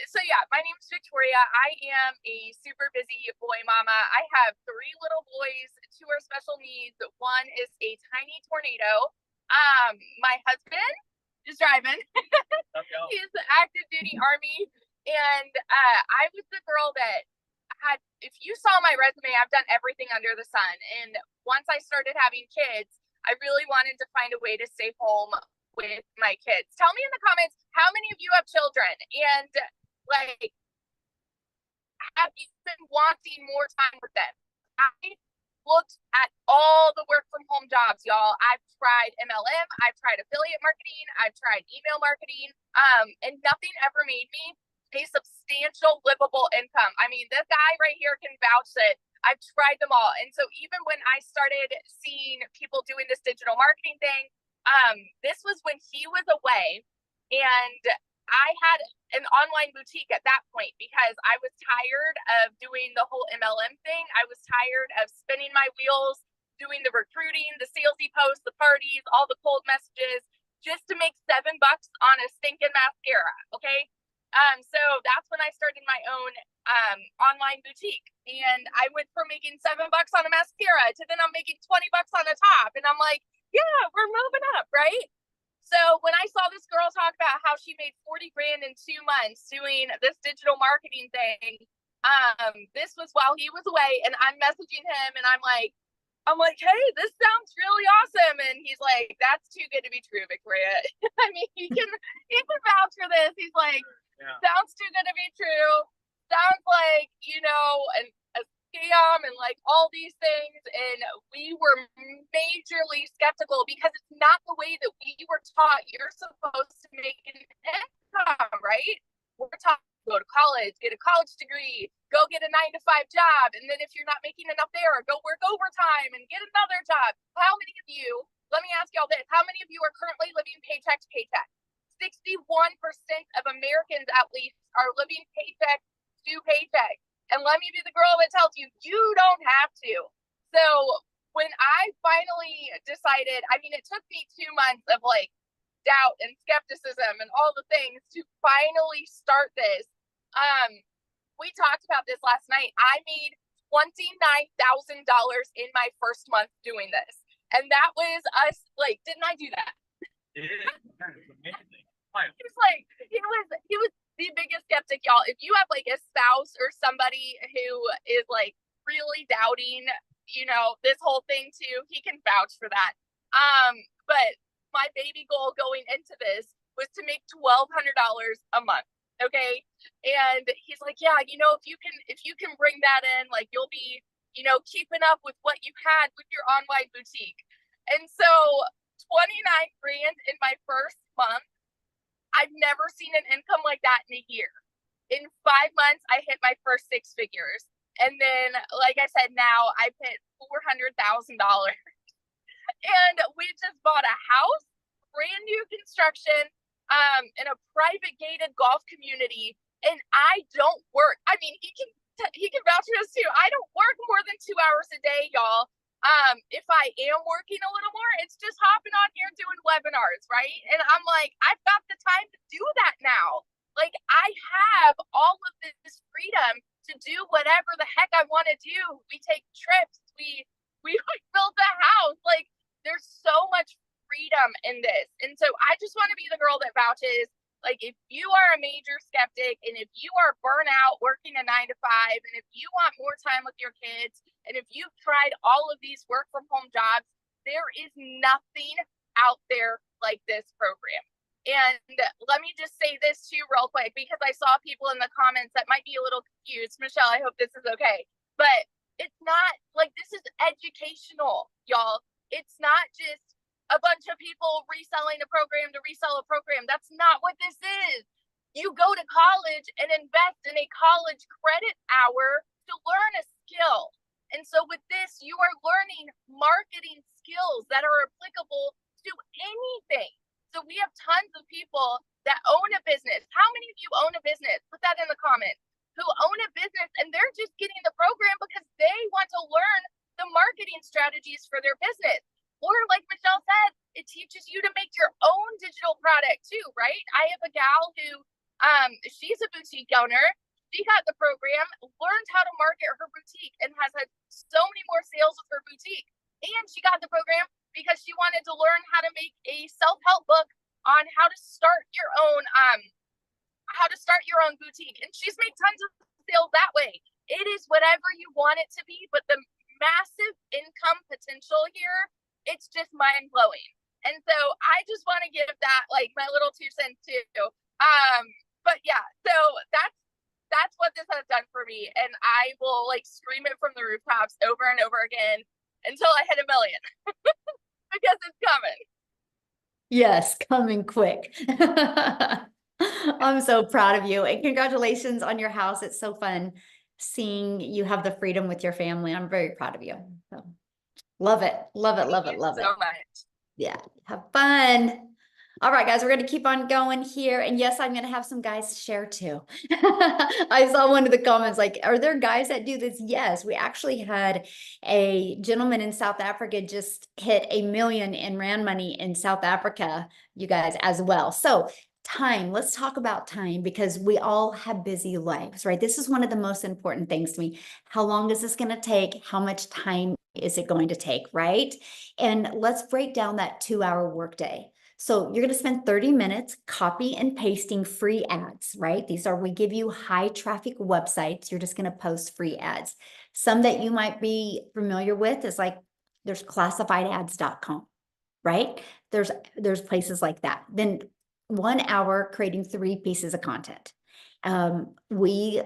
So yeah, my name is Victoria. I am a super busy boy mama. I have 3 little boys, 2 are special needs. One is a tiny tornado. My husband is driving. He's the active duty Army. And I was the girl that had, if you saw my resume, I've done everything under the sun. And once I started having kids, I really wanted to find a way to stay home with my kids. Tell me in the comments, how many of you have children? And like, have you been wanting more time with them? I looked at all the work from home jobs, y'all. I've tried MLM, I've tried affiliate marketing, I've tried email marketing, and nothing ever made me a substantial livable income. I mean, this guy right here can vouch that I've tried them all. And so even when I started seeing people doing this digital marketing thing, this was when he was away, and I had an online boutique at that point because I was tired of doing the whole MLM thing. I was tired of spinning my wheels, doing the recruiting, the salesy posts, the parties, all the cold messages, just to make $7 on a stinking mascara. Okay. So that's when I started my own online boutique, and I went from making $7 on a mascara to then I'm making $20 on a top, and I'm like, yeah, we're moving up, right? So when I saw this girl talk about how she made 40 grand in 2 months doing this digital marketing thing, this was while he was away, and I'm messaging him, and I'm like, hey, this sounds really awesome. And he's like, that's too good to be true, Victoria. I mean, he can vouch for this. He's like, sounds too good to be true. Sounds like, a scam and like all these things. And we were majorly skeptical because it's not the way that we were taught. You're supposed to make an income, right? We're taught to go to college, get a college degree, go get a 9-to-5 job. And then if you're not making enough there, go work overtime and get another job. How many of you, let me ask y'all this, how many of you are currently living paycheck to paycheck? 61% of Americans at least are living paycheck to paycheck. And let me be the girl that tells you, you don't have to. So when I finally decided, I mean, it took me 2 months of like doubt and skepticism and all the things to finally start this. We talked about this last night. I made $29,000 in my first month doing this. And that was us, like, didn't I do that? It is. It's amazing. He was like, he was the biggest skeptic, y'all. If you have like a spouse or somebody who is like really doubting, this whole thing too, he can vouch for that. But my baby goal going into this was to make $1,200 a month. Okay. And he's like, yeah, you know, if you can bring that in, like you'll be, you know, keeping up with what you had with your online boutique. And so 29 grand in my first month, I've never seen an income like that in a year. In 5 months, I hit my first 6 figures. And then, like I said, now I've hit $400,000. And we just bought a house, brand new construction, in a private gated golf community. And I don't work. I mean, he can vouch for this too. I don't work more than 2 hours a day, y'all. If I am working a little more, it's just hopping on here doing webinars, right? And I'm like, I've got the time to do that now. Like, I have all of this freedom to do whatever the heck I want to do. We take trips. We build the house. Like, there's so much freedom in this. And so I just want to be the girl that vouches. Like, if you are a major skeptic and if you are burnt out working a 9 to 5, and if you want more time with your kids, and if you've tried all of these work from home jobs, there is nothing out there like this program. And let me just say this too real quick, because I saw people in the comments that might be a little confused. Michelle, I hope this is okay. But it's not like, this is educational, y'all. It's not just a bunch of people reselling a program to resell a program. That's not what this is. You go to college and invest in a college credit hour to learn a skill. And so with this, you are learning marketing skills that are applicable to anything. So we have tons of people that own a business. How many of you own a business? Put that in the comments. Who own a business and they're just getting the program because they want to learn the marketing strategies for their business. Or like Michelle said, it teaches you to make your own digital product too, right? I have a gal who, she's a boutique owner. She got the program, learned how to market her boutique, and has had so many more sales with her boutique. And she got the program because she wanted to learn how to make a self-help book on how to start your own boutique. And she's made tons of sales that way. It is whatever you want it to be, but the massive income potential here, it's just mind blowing. And so I just want to give that like my little 2 cents too. But yeah, so that's what this has done for me. And I will like scream it from the rooftops over and over again until I hit 1 million because it's coming. Yes, coming quick. I'm so proud of you, and congratulations on your house. It's so fun seeing you have the freedom with your family. I'm very proud of you. So, love it. Love it. Love it. Love it. So much. Yeah. Have fun. All right, guys, we're going to keep on going here. And yes, I'm going to have some guys share too. I saw one of the comments like, are there guys that do this? Yes, we actually had a gentleman in South Africa just hit 1 million in rand money in South Africa, you guys, as well. So time, let's talk about time, because we all have busy lives, right? This is one of the most important things to me. How long is this going to take? How much time is it going to take, right? And let's break down that 2-hour workday. So you're going to spend 30 minutes copy and pasting free ads, right? We give you high traffic websites. You're just going to post free ads. Some that you might be familiar with is like, there's classifiedads.com, right? There's places like that. Then 1 hour creating 3 pieces of content. We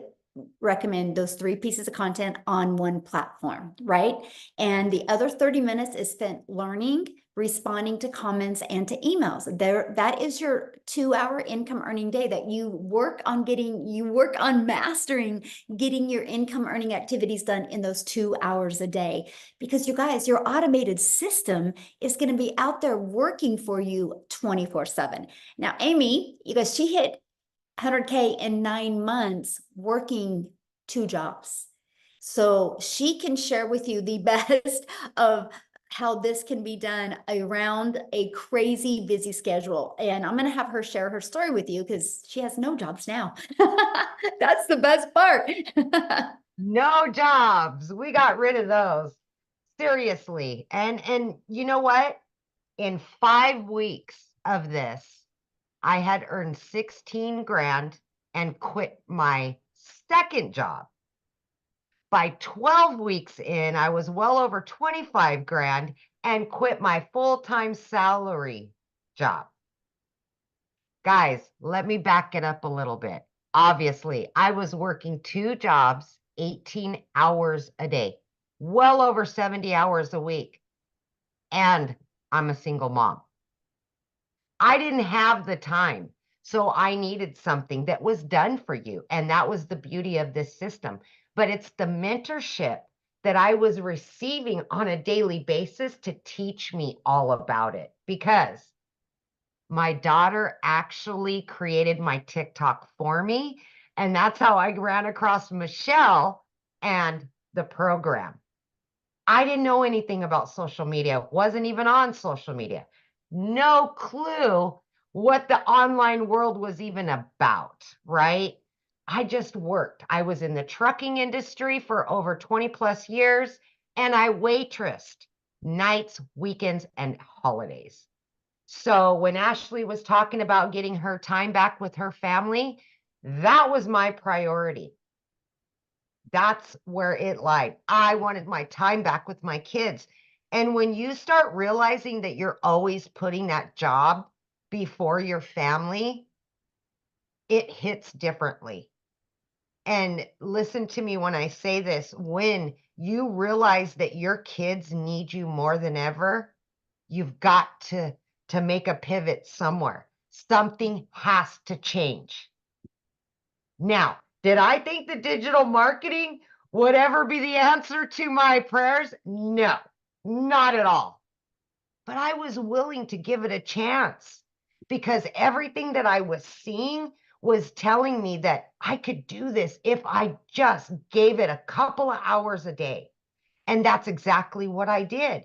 recommend those 3 pieces of content on one platform, right? And the other 30 minutes is spent learning, responding to comments, and to emails. That is your 2-hour income earning day that you work on mastering, getting your income earning activities done in those 2 hours a day. Because you guys, your automated system is going to be out there working for you 24/7. Now, Amy, you guys, she hit 100K in 9 months working 2 jobs. So she can share with you the best of how this can be done around a crazy busy schedule. And I'm going to have her share her story with you because she has no jobs now. That's the best part. No jobs. We got rid of those. Seriously. And you know what? In 5 weeks of this, I had earned 16 grand and quit my second job. By 12 weeks in, I was well over 25 grand and quit my full-time salary job. Guys, let me back it up a little bit. Obviously, I was working 2 jobs, 18 hours a day, well over 70 hours a week. And I'm a single mom. I didn't have the time. So I needed something that was done for you. And that was the beauty of this system. But it's the mentorship that I was receiving on a daily basis to teach me all about it, because my daughter actually created my TikTok for me. And that's how I ran across Michelle and the program. I didn't know anything about social media, wasn't even on social media. No clue what the online world was even about, right? I just worked. I was in the trucking industry for over 20 plus years, and I waitressed nights, weekends, and holidays. So when Ashley was talking about getting her time back with her family, that was my priority. That's where it lied. I wanted my time back with my kids. And when you start realizing that you're always putting that job before your family, it hits differently. And listen to me when I say this, when you realize that your kids need you more than ever, you've got to make a pivot somewhere. Something has to change. Now, did I think the digital marketing would ever be the answer to my prayers? No, not at all. But I was willing to give it a chance, because everything that I was seeing was telling me that I could do this if I just gave it a couple of hours a day. And that's exactly what I did.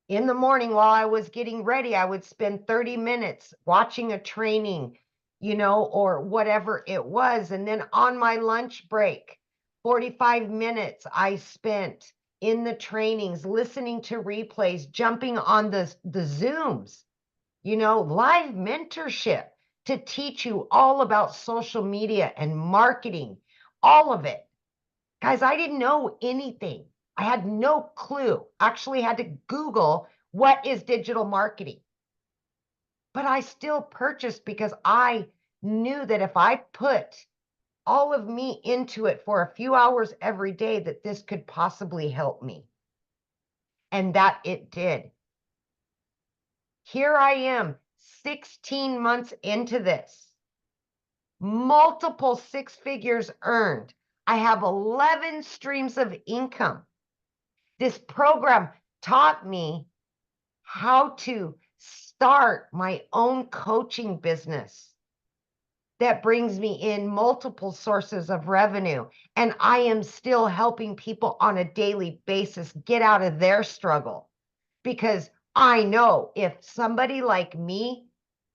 In the morning while I was getting ready, I would spend 30 minutes watching a training, or whatever it was. And then on my lunch break, 45 minutes I spent in the trainings, listening to replays, jumping on the Zooms, live mentorship to teach you all about social media and marketing, all of it. Guys, I didn't know anything. I had no clue. Actually had to Google what is digital marketing. But I still purchased because I knew that if I put all of me into it for a few hours every day, that this could possibly help me. And that it did. Here I am, 16 months into this. Multiple 6 figures earned. I have 11 streams of income. This program taught me how to start my own coaching business that brings me in multiple sources of revenue. And I am still helping people on a daily basis get out of their struggle, because I know if somebody like me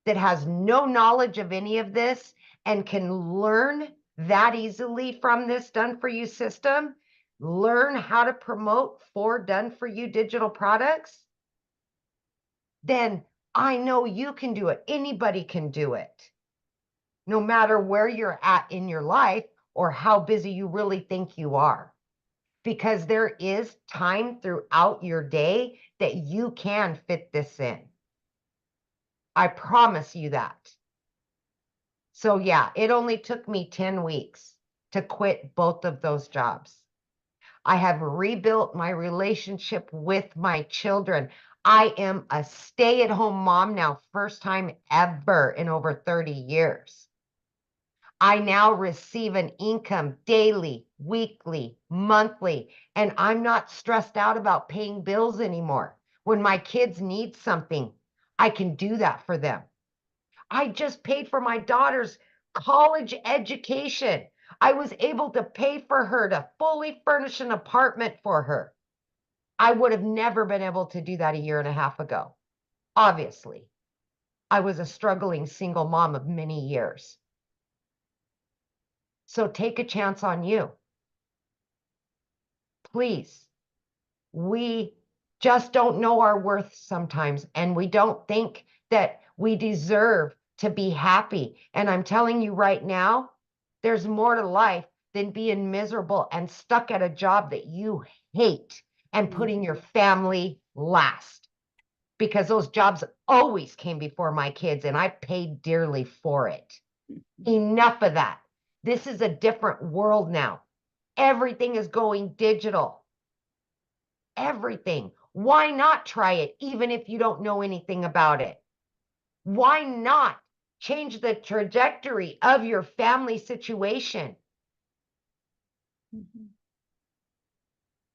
that has no knowledge of any of this and can learn that easily from this done for you system, learn how to promote 4 done for you digital products, then I know you can do it. Anybody can do it, no matter where you're at in your life or how busy you really think you are. Because there is time throughout your day that you can fit this in. I promise you that. So yeah, it only took me 10 weeks to quit both of those jobs. I have rebuilt my relationship with my children. I am a stay-at-home mom now, first time ever in over 30 years. I now receive an income daily, weekly, monthly, and I'm not stressed out about paying bills anymore. When my kids need something, I can do that for them. I just paid for my daughter's college education. I was able to pay for her to fully furnish an apartment for her. I would have never been able to do that a year and a half ago. Obviously, I was a struggling single mom of many years. So take a chance on you. Please. We just don't know our worth sometimes, and we don't think that we deserve to be happy. And I'm telling you right now, there's more to life than being miserable and stuck at a job that you hate and putting your family last. because those jobs always came before my kids and I paid dearly for it. Enough of that. This is a different world now. Everything is going digital. Everything. Why not try it, even if you don't know anything about it? Why not change the trajectory of your family situation?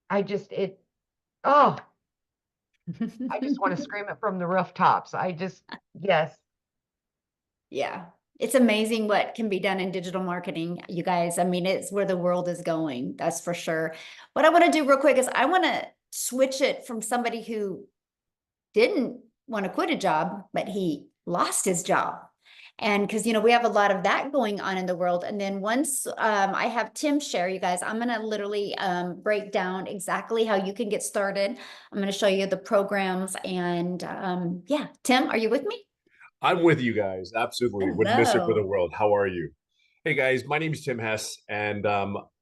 I just want to scream it from the rooftops. Yes. Yeah. It's amazing what can be done in digital marketing, you guys. I mean, it's where the world is going, that's for sure. What I want to do real quick is I want to switch it from somebody who didn't want to quit a job, but he lost his job. And because, we have a lot of that going on in the world. And then once I have Tim share, you guys, I'm going to literally break down exactly how you can get started. I'm going to show you the programs. And yeah, Tim, are you with me? I'm with you guys. Absolutely. Wouldn't miss it for the Hello. world. How are you? Hey guys, my name is Tim Hess. And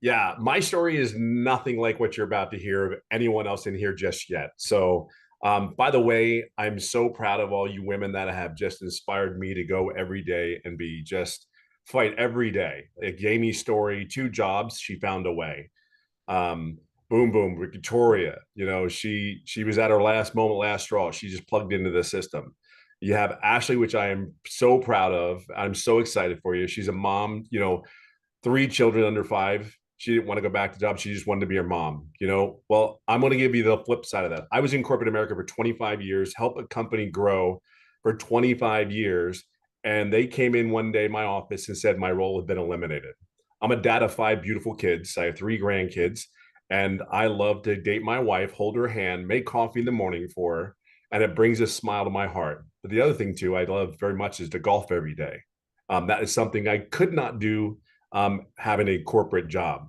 yeah, my story is nothing like what you're about to hear of anyone else in here just yet. So, by the way, I'm so proud of all you women that have just inspired me to go every day and be just fight every day. Like Jamie's story, 2 jobs, she found a way. Boom boom Victoria, she was at her last moment, last straw. She just plugged into the system. You have Ashley, which I am so proud of. I'm so excited for you. She's a mom, 3 children under 5. She didn't want to go back to job. She just wanted to be her mom. Well, I'm going to give you the flip side of that. I was in corporate America for 25 years, helped a company grow for 25 years. And they came in one day in my office and said my role had been eliminated. I'm a dad of 5 beautiful kids. I have 3 grandkids, and I love to date my wife, hold her hand, make coffee in the morning for her, and it brings a smile to my heart. But the other thing too, I love very much is to golf every day. That is something I could not do having a corporate job.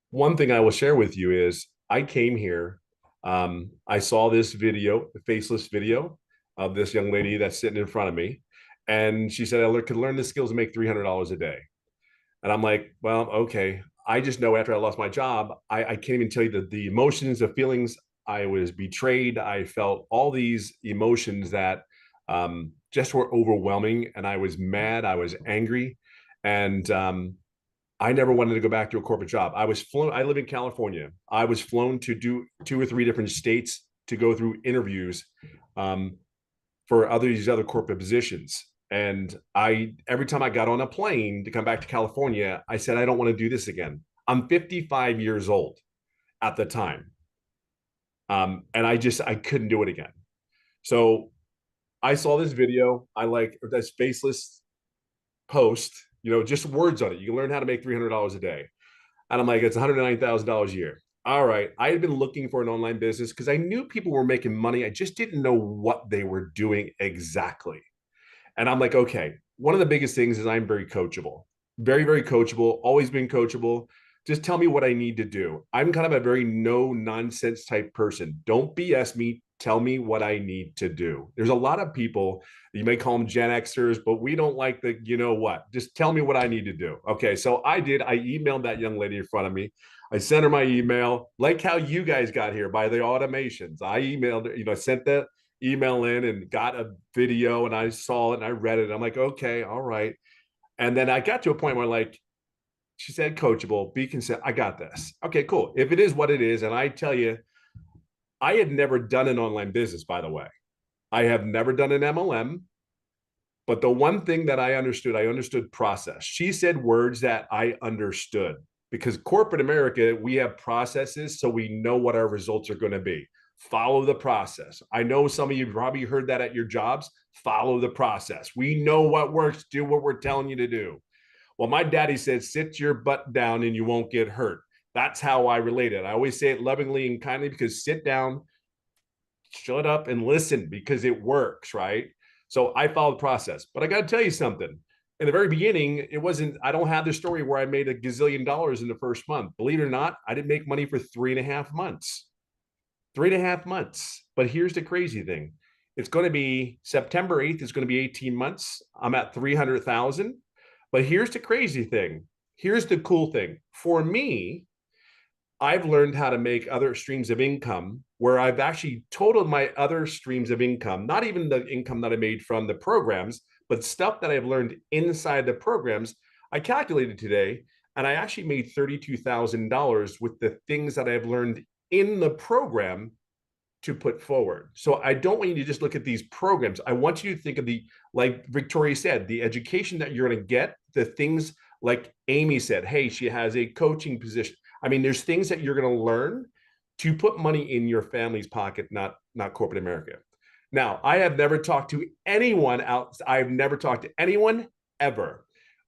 One thing I will share with you is I came here. I saw this video, the faceless video of this young lady that's sitting in front of me. And she said, I could learn the skills and make $300 a day. And I'm like, well, okay. I just know after I lost my job, I can't even tell you the emotions, the feelings. I was betrayed. I felt all these emotions that just were overwhelming. And I was mad. I was angry. And I never wanted to go back to a corporate job. I was flown. I live in California. I was flown to do 2 or 3 different states to go through interviews for these other corporate positions. And every time I got on a plane to come back to California, I said, I don't want to do this again. I'm 55 years old at the time. And I couldn't do it again. So I saw this video. I like this faceless post, just words on it. You can learn how to make $300 a day. And I'm like, it's $109,000 a year. All right. I had been looking for an online business because I knew people were making money. I just didn't know what they were doing exactly. And I'm like, okay, one of the biggest things is I'm very coachable, very, very coachable, always been coachable. Just tell me what I need to do. I'm kind of a very no nonsense type person. Don't BS me. Tell me what I need to do. There's a lot of people, you may call them Gen Xers, but we don't like the, what, just tell me what I need to do. Okay. So I emailed that young lady in front of me. I sent her my email, like how you guys got here by the automations. I emailed her, sent that email in and got a video, and I saw it and I read it. I'm like, okay, all right. And then I got to a point where she said, coachable, be consistent. I got this. Okay, cool. If it is what it is, and I tell you, I had never done an online business, by the way. I have never done an MLM. But the one thing that I understood process. She said words that I understood, because corporate America, we have processes, so we know what our results are going to be. Follow the process. I know some of you probably heard that at your jobs. Follow the process. We know what works. Do what we're telling you to do. Well, my daddy said, sit your butt down and you won't get hurt. That's how I relate it. I always say it lovingly and kindly, because sit down, shut up and listen, because it works, right? So I followed the process. But I got to tell you something. In the very beginning, I don't have the story where I made $1 gazillion in the first month. Believe it or not, I didn't make money for 3.5 months. 3.5 months. But here's the crazy thing. It's going to be September 8th. It's going to be 18 months. I'm at 300,000. But here's the crazy thing. Here's the cool thing. For me, I've learned how to make other streams of income where I've actually totaled my other streams of income, not even the income that I made from the programs, but stuff that I've learned inside the programs. I calculated today, and I actually made $32,000 with the things that I've learned in the program to put forward. So I don't want you to just look at these programs. I want you to think of the, like Victoria said, the education that you're going to get, the things like Amy said, hey, she has a coaching position. I mean, there's things that you're going to learn to put money in your family's pocket, not corporate America. Now, I have never talked to anyone else. I've never talked to anyone ever.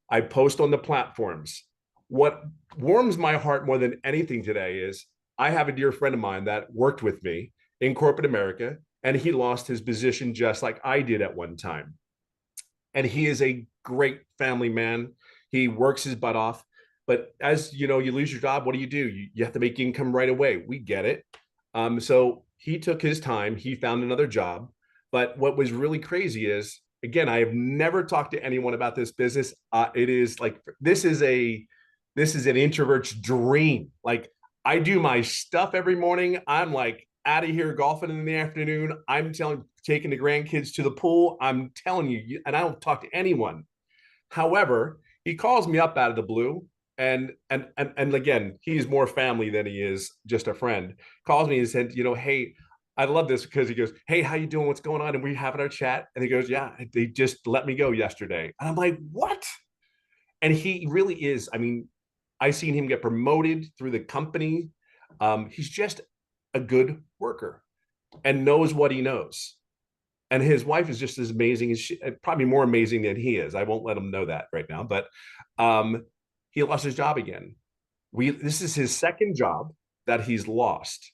I post on the platforms. What warms my heart more than anything today is I have a dear friend of mine that worked with me in corporate America, and he lost his position just like I did at one time. And he is a great family man. He works his butt off. But as you know, you lose your job, what do? You have to make income right away. We get it. So he took his time. He found another job. But what was really crazy is, again, I have never talked to anyone about this business. It is like this is an introvert's dream. Like I do my stuff every morning. I'm like out of here golfing in the afternoon. Taking the grandkids to the pool. I'm telling you, and I don't talk to anyone. However, he calls me up out of the blue, and again, he's more family than he is just a friend. Calls me and said, hey, I love this because he goes, hey, how you doing? What's going on? And we having our chat, and he goes, yeah, they just let me go yesterday, and I'm like, what? And he really is. I mean, I seen him get promoted through the company. He's just a good worker and knows what he knows. And his wife is just as amazing as probably more amazing than he is. I won't let him know that right now, but he lost his job again. This is his second job that he's lost.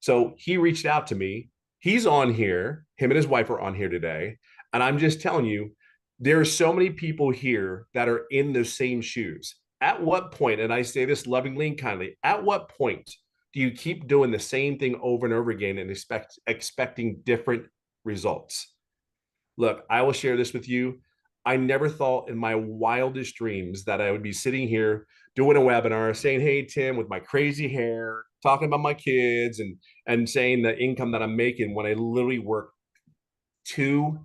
So he reached out to me. He's on here. Him and his wife are on here today. And I'm just telling you, there are so many people here that are in those same shoes. At what point, and I say this lovingly and kindly, at what point do you keep doing the same thing over and over again and expecting different results? Look, I will share this with you. I never thought in my wildest dreams that I would be sitting here doing a webinar saying, hey, Tim, with my crazy hair, talking about my kids and saying the income that I'm making when I literally work 2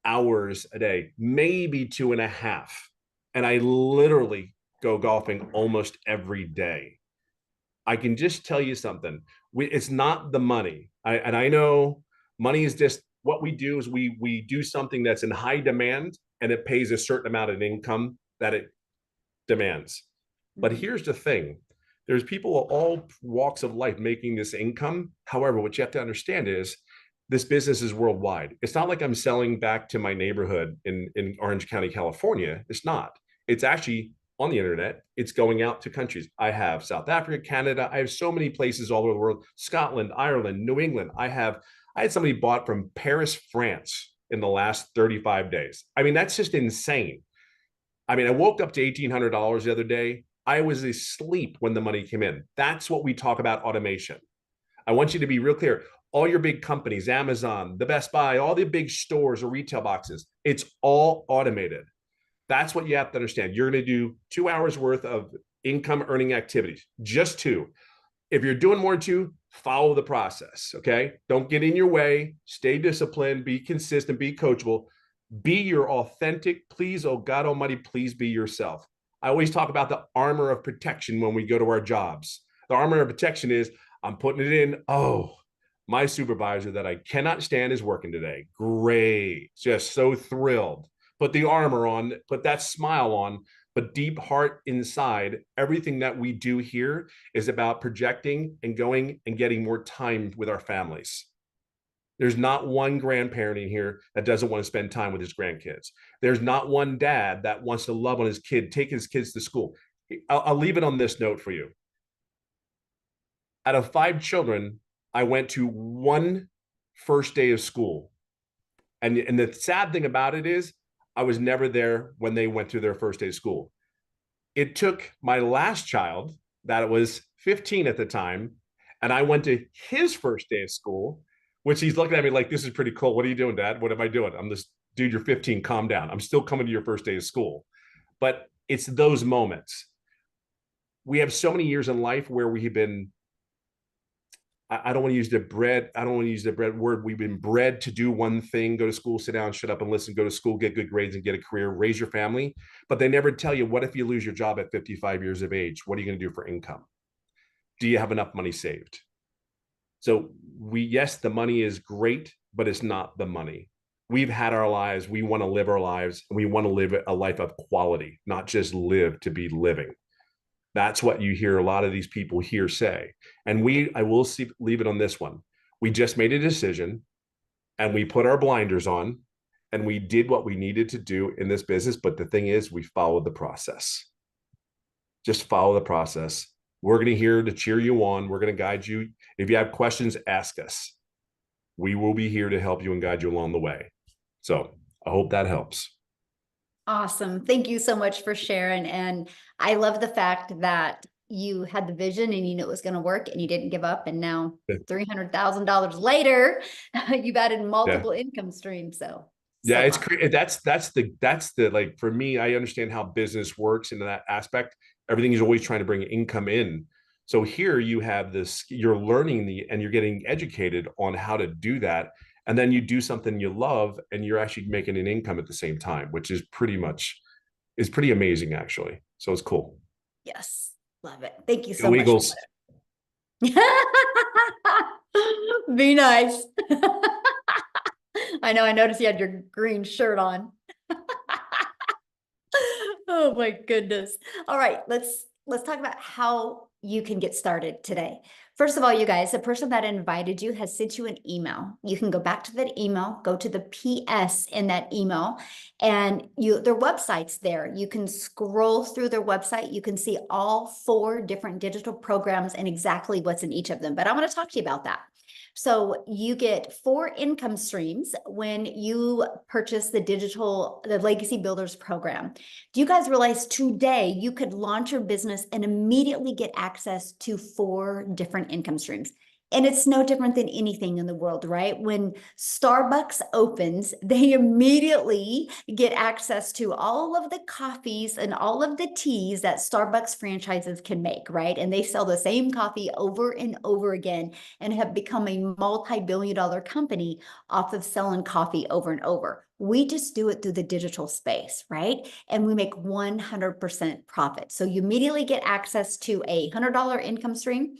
hours a day, maybe 2.5. And I literally go golfing almost every day. I can just tell you something. It's not the money. And I know money is just what we do is we do something that's in high demand and it pays a certain amount of income that it demands. But here's the thing. There's people of all walks of life making this income. However, what you have to understand is this business is worldwide. It's not like I'm selling back to my neighborhood in Orange County, California. It's not. It's actually on the internet. It's going out to countries. I have South Africa, Canada. I have so many places all over the world. Scotland, Ireland, New England. I had somebody bought from Paris, France in the last 35 days. I mean, that's just insane. I mean, I woke up to $1,800 the other day. I was asleep when the money came in. That's what we talk about automation. I want you to be real clear. All your big companies, Amazon, the Best Buy, all the big stores or retail boxes, it's all automated. That's what you have to understand. You're going to do 2 hours worth of income earning activities, just 2. If you're doing more than 2, follow the process. Okay. Don't get in your way. Stay disciplined, be consistent, be coachable, be your authentic. Please, oh God Almighty, please be yourself. I always talk about the armor of protection when we go to our jobs. The armor of protection is I'm putting it in. Oh, my supervisor that I cannot stand is working today. Great. Just so thrilled. Put the armor on, put that smile on, but deep heart inside, everything that we do here is about projecting and going and getting more time with our families. There's not one grandparent in here that doesn't want to spend time with his grandkids. There's not one dad that wants to love on his kid, take his kids to school. I'll leave it on this note for you. Out of 5 children, I went to 1 first day of school. And the sad thing about it is I was never there when they went to their first day of school. It took my last child, that was 15 at the time, and I went to his first day of school, which he's looking at me like, this is pretty cool. What are you doing, Dad? What am I doing? I'm this dude, you're 15, calm down. I'm still coming to your first day of school. But it's those moments. We have so many years in life where we've been I don't want to use the bread. I don't want to use the bread word. We've been bred to do one thing: go to school, sit down, shut up and listen, go to school, get good grades and get a career, raise your family. But they never tell you, what if you lose your job at 55 years of age? What are you going to do for income? Do you have enough money saved? So yes, the money is great, but it's not the money. We've had our lives. We want to live our lives, and we want to live a life of quality, not just live to be living. That's what you hear a lot of these people here say. And I will leave it on this one. We just made a decision, and we put our blinders on, and we did what we needed to do in this business. But the thing is, we followed the process. Just follow the process. We're going to here to cheer you on. We're going to guide you. If you have questions, ask us. We will be here to help you and guide you along the way. So I hope that helps. Awesome. Thank you so much for sharing. And I love the fact that you had the vision and you knew it was going to work and you didn't give up. And now $300,000 later, you've added multiple income streams. So yeah, it's awesome. great. That's the like, for me, I understand how business works in that aspect. Everything is always trying to bring income in. So here you have this, you're learning and you're getting educated on how to do that. And then you do something you love and you're actually making an income at the same time, which is pretty amazing, actually. So it's cool. Yes. Love it. Thank you so Go much. Eagles. Be nice. I noticed you had your green shirt on. Oh my goodness. All right, let's talk about how you can get started today. First of all, you guys, the person that invited you has sent you an email. You can go back to that email, go to the PS in that email, and their website's there. You can scroll through their website. You can see all 4 different digital programs and exactly what's in each of them. But I want to talk to you about that. So you get 4 income streams when you purchase the Legacy Builders program. Do you guys realize today you could launch your business and immediately get access to 4 different income streams? And it's no different than anything in the world, right? When Starbucks opens, they immediately get access to all of the coffees and all of the teas that Starbucks franchises can make, right? And they sell the same coffee over and over again and have become a multi-billion-dollar company off of selling coffee over and over. We just do it through the digital space, right? And we make 100% profit. So you immediately get access to a $100 income stream,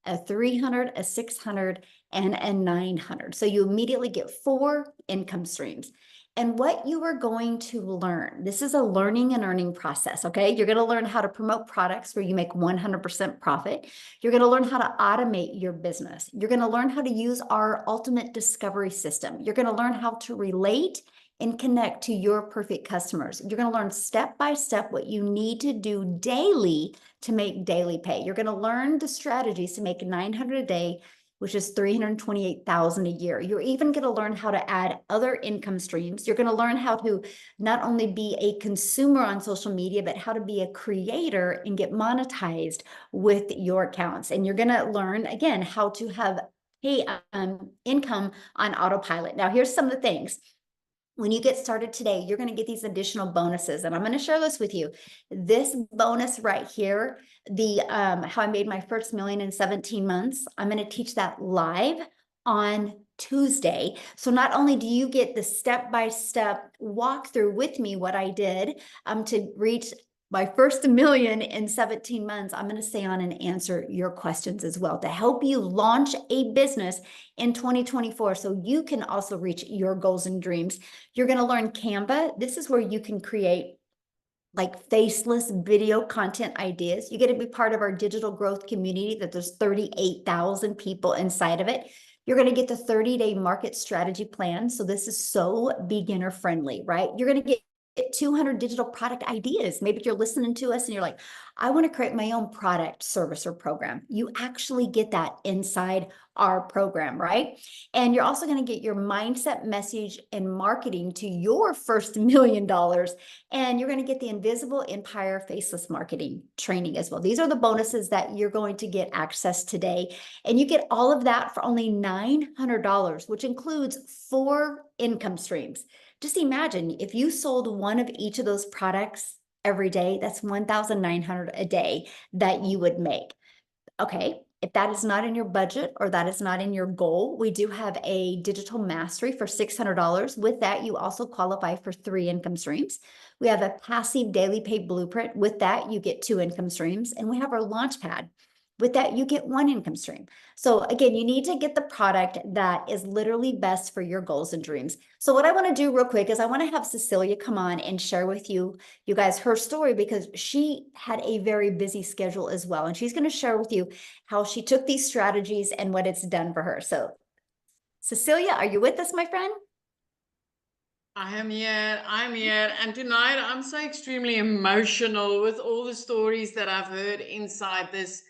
a 300, a 600, and a 900. So you immediately get 4 income streams. And what you are going to learn, this is a learning and earning process, okay? You're going to learn how to promote products where you make 100% profit. You're going to learn how to automate your business. You're going to learn how to use our ultimate discovery system. You're going to learn how to relate and connect to your perfect customers. You're going to learn step by step what you need to do daily to make daily pay. You're going to learn the strategies to make 900 a day, which is 328,000 a year. You're even going to learn how to add other income streams. You're going to learn how to not only be a consumer on social media, but how to be a creator and get monetized with your accounts. And you're going to learn, again, how to have income on autopilot. Now, here's some of the things. When you get started today, you're going to get these additional bonuses, and I'm going to share this with you. This bonus right here, the how I made my first million in 17 months, I'm going to teach that live on Tuesday. So not only do you get the step-by-step walkthrough with me, what I did to reach my first million in 17 months, I'm going to stay on and answer your questions as well to help you launch a business in 2024 so you can also reach your goals and dreams. You're going to learn Canva. This is where you can create like faceless video content ideas. You get to be part of our digital growth community that there's 38,000 people inside of it. You're going to get the 30-day market strategy plan. So this is so beginner friendly, right? You're going to get 200 digital product ideas. Maybe you're listening to us and you're like, I want to create my own product, service, or program. You actually get that inside our program, right? And you're also going to get your mindset, message, and marketing to your first $1 million. And you're going to get the Invisible Empire Faceless Marketing training as well. These are the bonuses that you're going to get access today. And you get all of that for only $900, which includes 4 income streams. Just imagine if you sold one of each of those products every day, that's $1,900 a day that you would make. Okay, If that is not in your budget or that is not in your goal, we do have a digital mastery for $600. With that, you also qualify for 3 income streams. We have a passive daily pay blueprint. With that, you get 2 income streams. And we have our launch pad. With that, you get 1 income stream. So again, you need to get the product that is literally best for your goals and dreams. So what I want to do real quick is I want to have Cecilia come on and share with you guys her story, because she had a very busy schedule as well. And she's going to share with you how she took these strategies and what it's done for her. So Cecilia, are you with us, my friend? I am here. I'm here. And tonight I'm so extremely emotional with all the stories that I've heard inside this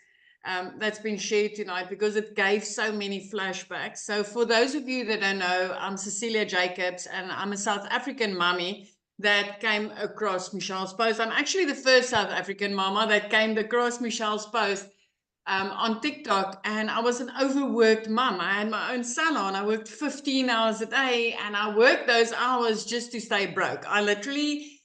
that's been shared tonight, because it gave so many flashbacks. So for those of you that don't know, I'm Cecilia Jacobs, and I'm a South African mommy that came across Michelle's post. I'm actually the first South African mama that came across Michelle's post on TikTok, and I was an overworked mum. I had my own salon. I worked 15 hours a day, and I worked those hours just to stay broke. I literally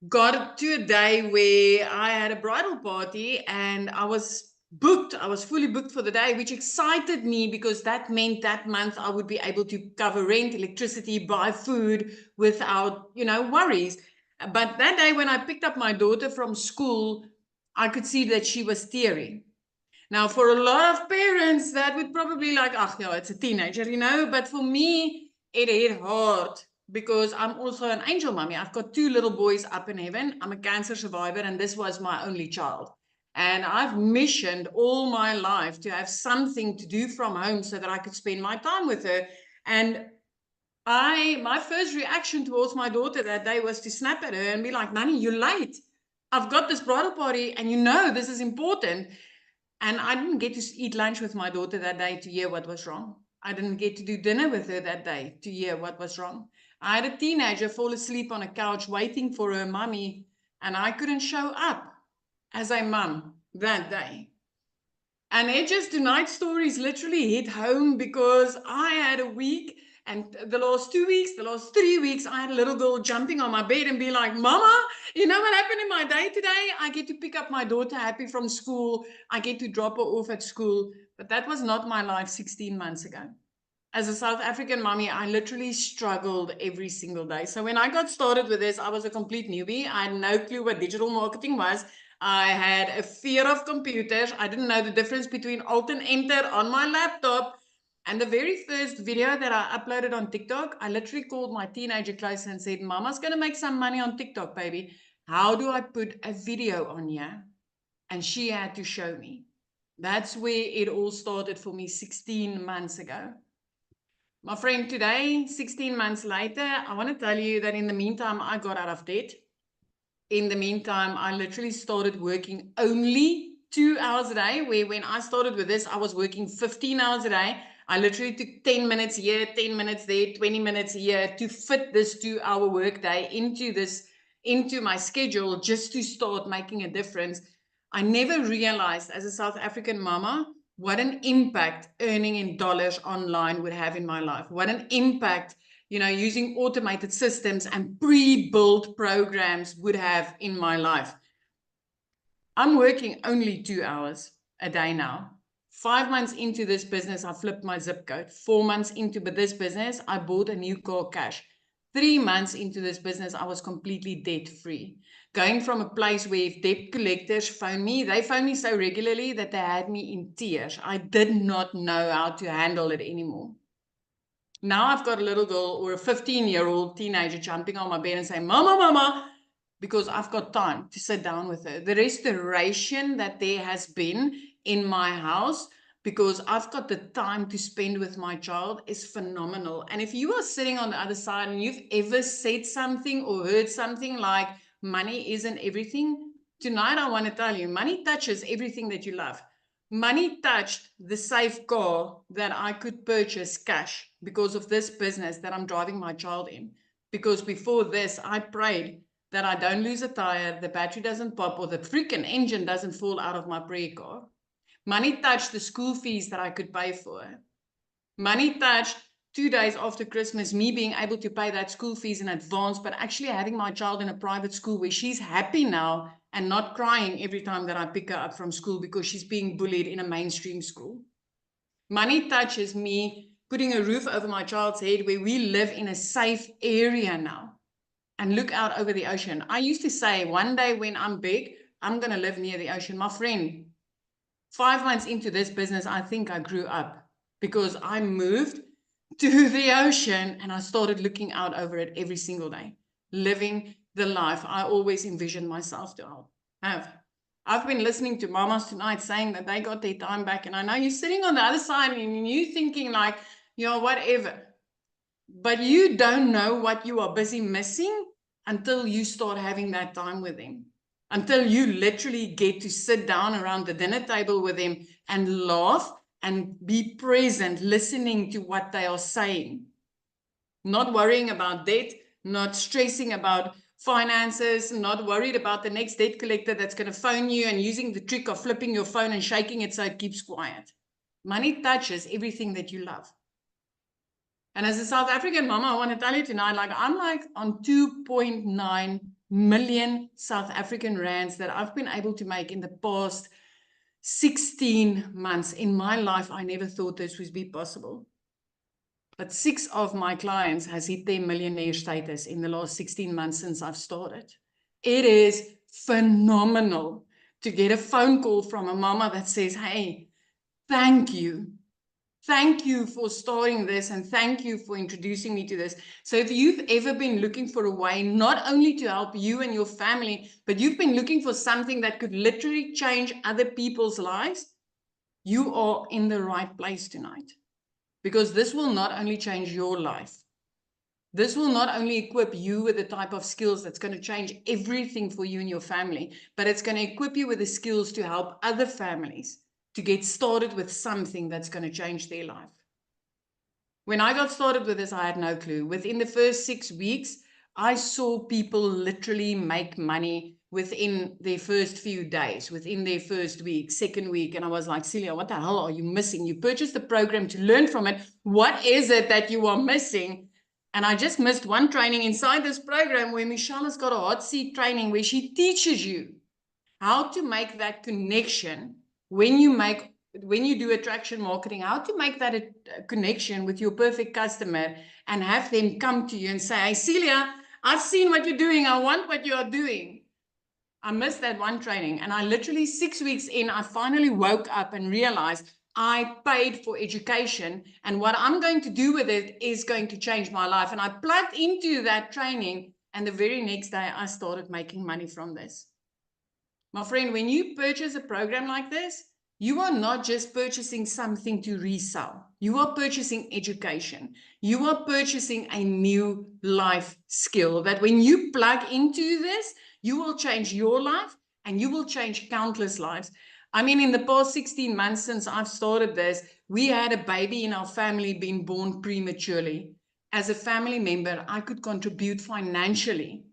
got to a day where I had a bridal party and I was booked. I was fully booked for the day, which excited me because that meant that month I would be able to cover rent, electricity, buy food without, worries. But that day when I picked up my daughter from school, I could see that she was tearing. Now, for a lot of parents, that would probably like, yeah, it's a teenager, but for me, it hit hard because I'm also an angel mommy. I've got 2 little boys up in heaven. I'm a cancer survivor, and this was my only child. And I've missioned all my life to have something to do from home so that I could spend my time with her. And my first reaction towards my daughter that day was to snap at her and be like, Nanny, you're late. I've got this bridal party and this is important. And I didn't get to eat lunch with my daughter that day to hear what was wrong. I didn't get to do dinner with her that day to hear what was wrong. I had a teenager fall asleep on a couch waiting for her mommy, and I couldn't show up as a mum that day. And tonight's stories literally hit home because I had a week, and the last 2 weeks, the last 3 weeks, I had a little girl jumping on my bed and be like, Mama, you know what happened in my day today? I get to pick up my daughter happy from school. I get to drop her off at school. But that was not my life 16 months ago. As a South African mommy, I literally struggled every single day. So when I got started with this, I was a complete newbie. I had no clue what digital marketing was. I had a fear of computers. I didn't know the difference between Alt and Enter on my laptop. And the very first video that I uploaded on TikTok, I literally called my teenager close and said, Mama's going to make some money on TikTok, baby. How do I put a video on here? And she had to show me. That's where it all started for me 16 months ago. My friend, today, 16 months later, I want to tell you that in the meantime, I got out of debt. In the meantime, I literally started working only 2 hours a day, where when I started with this, I was working 15 hours a day. I literally took 10 minutes here, 10 minutes there, 20 minutes here to fit this 2-hour workday into my schedule just to start making a difference. I never realized as a South African mama what an impact earning in dollars online would have in my life. What an impact using automated systems and pre-built programs would have in my life. I'm working only 2 hours a day now. 5 months into this business, I flipped my zip code. 4 months into this business, I bought a new car cash. 3 months into this business, I was completely debt-free. Going from a place where if debt collectors phone me, they phone me so regularly that they had me in tears. I did not know how to handle it anymore. Now I've got a little girl or a 15-year-old teenager jumping on my bed and saying, Mama, Mama, because I've got time to sit down with her. The restoration that there has been in my house because I've got the time to spend with my child is phenomenal. And if you are sitting on the other side and you've ever said something or heard something like money isn't everything, tonight I want to tell you, money touches everything that you love. Money touched the safe car that I could purchase cash because of this business that I'm driving my child in. Because before this, I prayed that I don't lose a tire, the battery doesn't pop, or the freaking engine doesn't fall out of my prayer car. Money touched the school fees that I could pay for. Money touched 2 days after Christmas, me being able to pay that school fees in advance, but actually having my child in a private school where she's happy now and not crying every time that I pick her up from school because she's being bullied in a mainstream school. Money touches me putting a roof over my child's head where we live in a safe area now and look out over the ocean. I used to say, one day when I'm big, I'm going to live near the ocean. My friend, 5 months into this business, I think I grew up because I moved to the ocean and I started looking out over it every single day, living the life I always envisioned myself to have. I've been listening to mamas tonight saying that they got their time back, and I know you're sitting on the other side and you're thinking like, whatever. But you don't know what you are busy missing until you start having that time with them. Until you literally get to sit down around the dinner table with them and laugh and be present, listening to what they are saying. Not worrying about debt, not stressing about finances, not worried about the next debt collector that's going to phone you and using the trick of flipping your phone and shaking it so it keeps quiet. Money touches everything that you love. And as a South African mama, I want to tell you tonight, I'm on 2.9 million South African rands that I've been able to make in the past 16 months. In my life, I never thought this would be possible. But 6 of my clients has hit their millionaire status in the last 16 months since I've started. It is phenomenal to get a phone call from a mama that says, hey, thank you. Thank you for starting this, and thank you for introducing me to this. So if you've ever been looking for a way not only to help you and your family, but you've been looking for something that could literally change other people's lives, you are in the right place tonight. Because this will not only change your life, this will not only equip you with the type of skills that's going to change everything for you and your family, but it's going to equip you with the skills to help other families to get started with something that's going to change their life. When I got started with this, I had no clue. Within the first 6 weeks, I saw people literally make money within their first few days, within their first week, second week. And I was like, Celia, what the hell are you missing? You purchased the program to learn from it. What is it that you are missing? And I just missed one training inside this program where Michelle has got a hot seat training where she teaches you how to make that connection when you do attraction marketing, how to make that a connection with your perfect customer and have them come to you and say, hey, Celia, I've seen what you're doing. I want what you are doing. I missed that one training. And I literally 6 weeks in, I finally woke up and realized I paid for education. And what I'm going to do with it is going to change my life. And I plugged into that training. And the very next day, I started making money from this. My friend, when you purchase a program like this, you are not just purchasing something to resell. You are purchasing education. You are purchasing a new life skill that when you plug into this, you will change your life and you will change countless lives. I mean, in the past 16 months since I've started this, we had a baby in our family being born prematurely. As a family member, I could contribute financially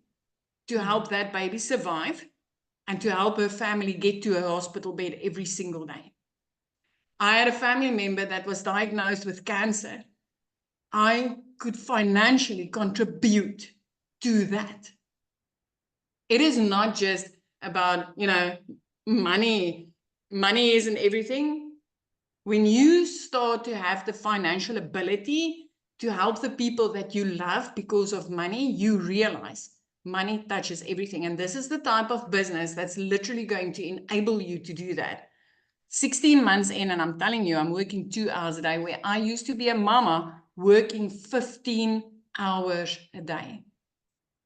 to help that baby survive and to help her family get to a hospital bed every single day. I had a family member that was diagnosed with cancer. I could financially contribute to that. It is not just about, money. Money isn't everything. When you start to have the financial ability to help the people that you love because of money, you realize money touches everything. And this is the type of business that's literally going to enable you to do that. 16 months in, and I'm telling you, I'm working 2 hours a day, where I used to be a mama working 15 hours a day.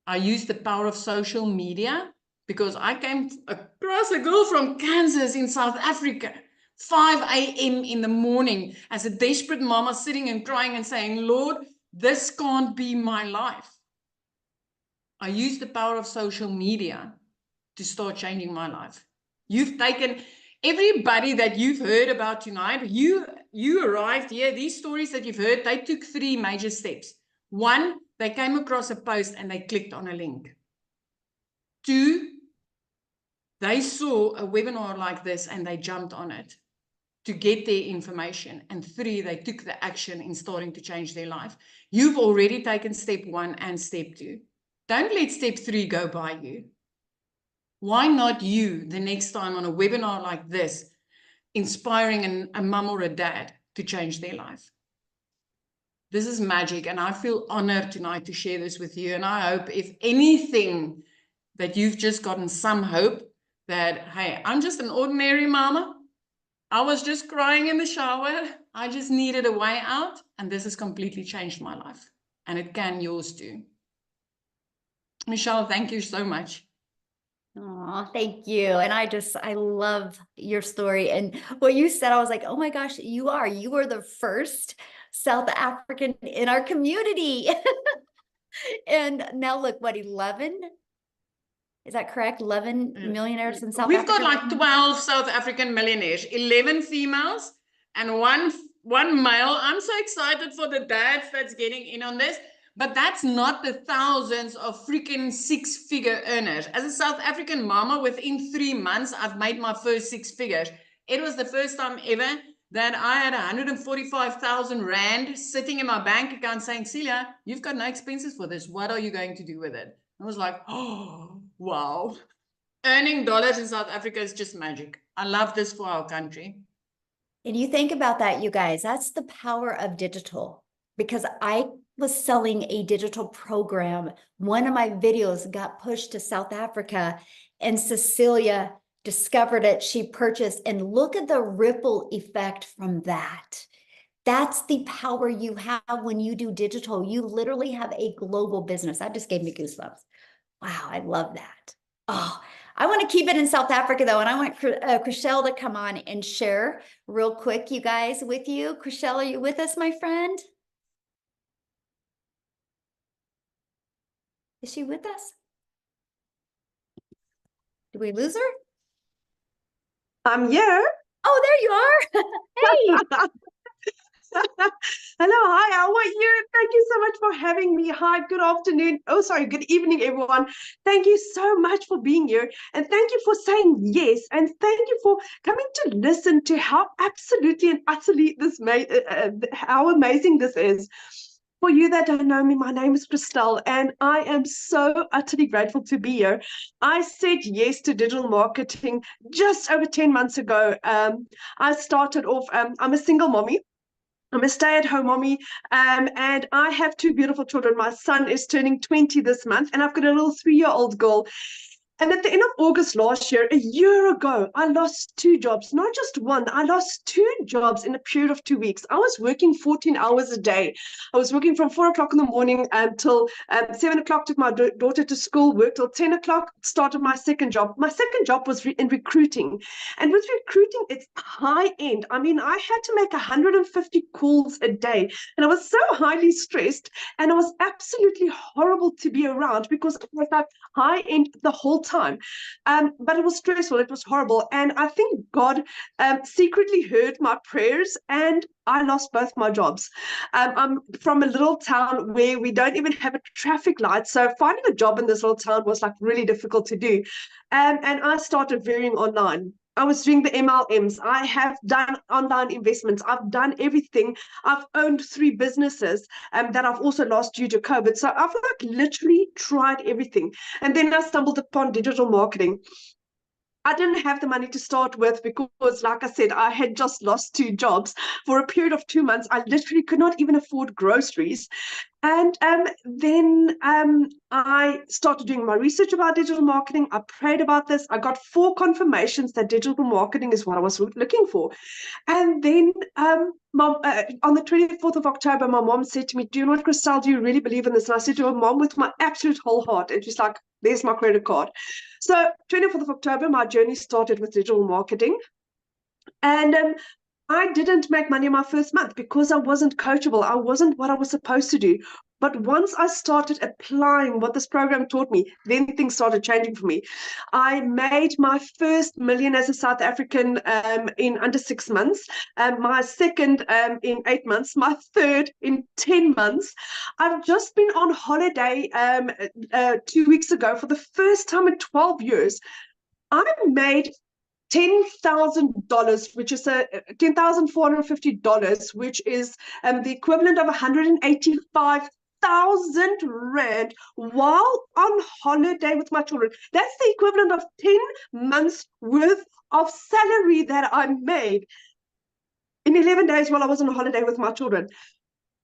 I used the power of social media because I came across a girl from Kansas in South Africa, 5 a.m. in the morning, as a desperate mama sitting and crying and saying, Lord, this can't be my life. I used the power of social media to start changing my life. You've taken everybody that you've heard about tonight. You arrived here. These stories that you've heard, they took 3 major steps. 1, they came across a post and they clicked on a link. 2, they saw a webinar like this and they jumped on it. to get their information, and 3, they took the action in starting to change their life. You've already taken step 1 and step 2. Don't let step 3 go by you. Why not you the next time on a webinar like this, inspiring a mum or a dad to change their life? This is magic, and I feel honored tonight to share this with you. And I hope, if anything, that you've just gotten some hope that, hey, I'm just an ordinary mama. I was just crying in the shower. I just needed a way out, and this has completely changed my life. And it can yours too. Michelle, thank you so much. Oh, thank you. And I love your story. And what you said, I was like, oh my gosh, you are the first South African in our community. And now look, what, 11? Is that correct? 11 millionaires in South We've Africa? got like 12 South African millionaires, 11 females and one male. I'm so excited for the dads that's getting in on this. But that's not the thousands of freaking 6-figure earners. As a South African mama, within 3 months, I've made my first 6 figures. It was the first time ever that I had 145,000 Rand sitting in my bank account saying, Celia, you've got no expenses for this. What are you going to do with it? I was like, oh, wow. Earning dollars in South Africa is just magic. I love this for our country. And you think about that, you guys, that's the power of digital. Because I was selling a digital program. One of my videos got pushed to South Africa, and Cecilia discovered it. She purchased, and look at the ripple effect from that. That's the power you have when you do digital. You literally have a global business. That just gave me goosebumps. Wow, I love that. Oh, I want to keep it in South Africa though, and I want Chriselle to come on and share real quick, you guys, with you. Chriselle, are you with us, my friend? Is she with us? Did we lose her? I'm here. Oh, there you are. Hey. Hello, hi, how are you? Thank you so much for having me. Hi, good afternoon. Oh, sorry, good evening, everyone. Thank you so much for being here. And thank you for saying yes. And thank you for coming to listen to how absolutely and utterly how amazing this is. For you that don't know me, my name is Christelle, and I am so utterly grateful to be here. I said yes to digital marketing just over 10 months ago. I started off, I'm a single mommy. I'm a stay-at-home mommy, and I have 2 beautiful children. My son is turning 20 this month, and I've got a little 3-year-old girl. And at the end of August last year, a year ago, I lost 2 jobs, not just one. I lost 2 jobs in a period of 2 weeks. I was working 14 hours a day. I was working from 4 o'clock in the morning until 7 o'clock, took my daughter to school, worked till 10 o'clock, started my second job. My second job was in recruiting. And with recruiting, it's high end. I mean, I had to make 150 calls a day. And I was so highly stressed, and it was absolutely horrible to be around because it was like high end the whole time. But it was stressful. It was horrible. And I think God secretly heard my prayers, and I lost both my jobs. I'm from a little town where we don't even have a traffic light. So finding a job in this little town was like really difficult to do. And I started veering online. I was doing the MLMs. I have done online investments. I've done everything. I've owned 3 businesses that I've also lost due to COVID. So I've like literally tried everything. And then I stumbled upon digital marketing. I didn't have the money to start with because, like I said, I had just lost 2 jobs for a period of 2 months. I literally could not even afford groceries. And then I started doing my research about digital marketing. I prayed about this. I got 4 confirmations that digital marketing is what I was looking for. And then on the 24th of October, my mom said to me, do you know what, Christelle, do you really believe in this? And I said to her, Mom, with my absolute whole heart. And she's like, there's my credit card. So 24th of October, my journey started with digital marketing. And I didn't make money my first month because I wasn't coachable. I wasn't what I was supposed to do. But once I started applying what this program taught me, then things started changing for me. I made my first million as a South African in under 6 months, my second in 8 months, my third in 10 months. I've just been on holiday 2 weeks ago for the first time in 12 years. I made $10,000, which is $10,450, which is the equivalent of 185,000 rand while on holiday with my children. That's the equivalent of 10 months worth of salary that I made in 11 days while I was on holiday with my children.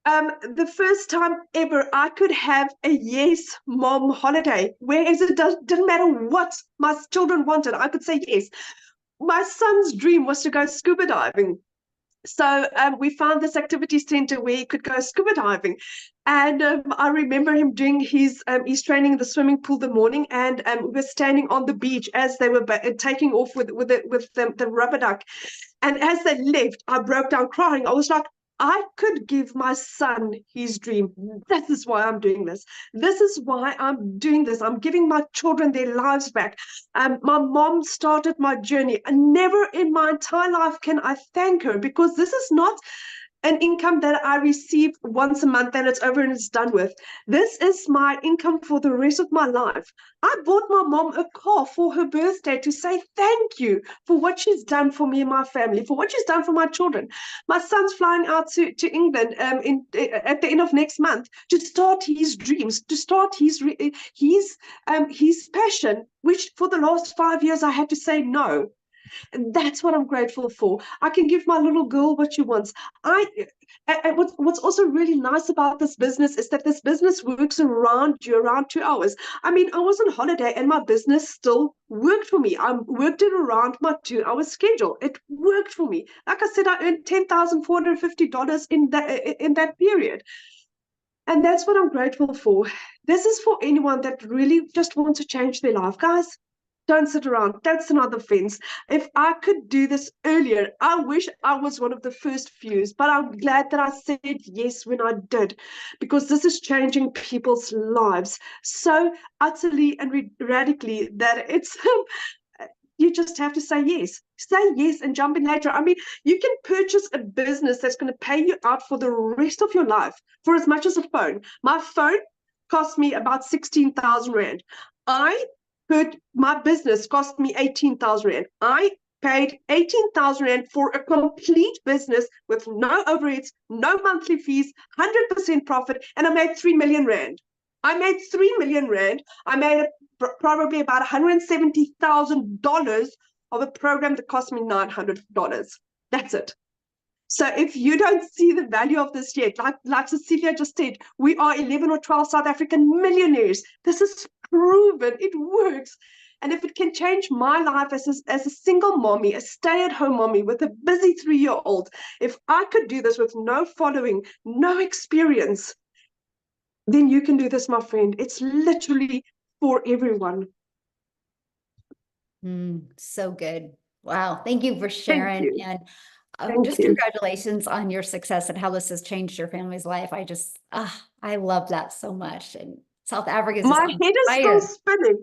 The first time ever I could have a yes, mom holiday, whereas it didn't matter what my children wanted, I could say yes. My son's dream was to go scuba diving. So we found this activity center where he could go scuba diving. And I remember him doing his training in the swimming pool the morning, and we were standing on the beach as they were taking off with the rubber duck. And as they left, I broke down crying. I was like, I could give my son his dream. This is why I'm doing this. This is why I'm doing this. I'm giving my children their lives back. My mom started my journey, and never in my entire life can I thank her, because this is not an income that I receive once a month and it's over and it's done with. This is my income for the rest of my life. I bought my mom a car for her birthday to say thank you for what she's done for me and my family, for what she's done for my children. My son's flying out to England at the end of next month to start his dreams, to start his passion, which for the last 5 years I had to say no. That's what I'm grateful for. I can give my little girl what she wants. What's also really nice about this business is that this business works around you, around 2 hours. I mean, I was on holiday and my business still worked for me. I worked it around my 2-hour schedule. It worked for me. Like I said, I earned $10,450 in that period. And that's what I'm grateful for. This is for anyone that really just wants to change their life, guys. Don't sit around. Don't sit on the fence. If I could do this earlier, I wish I was one of the first few, but I'm glad that I said yes when I did, because this is changing people's lives so utterly and radically that it's you just have to say yes. Say yes and jump in later. I mean, you can purchase a business that's going to pay you out for the rest of your life for as much as a phone. My phone cost me about 16,000 Rand. My business cost me 18,000 Rand. I paid 18,000 Rand for a complete business with no overheads, no monthly fees, 100% profit, and I made 3 million Rand. I made 3 million Rand. I made probably about $170,000 of a program that cost me $900. That's it. So if you don't see the value of this yet, like Cecilia just said, we are 11 or 12 South African millionaires. This is proven. It works. And if it can change my life as a single mommy, a stay-at-home mommy with a busy 3-year-old, if I could do this with no following, no experience, then you can do this, my friend. It's literally for everyone. So good. Wow. Thank you for sharing. Thank you. And just congratulations on your success and how this has changed your family's life. I love that so much. And South Africa is my head is still spinning.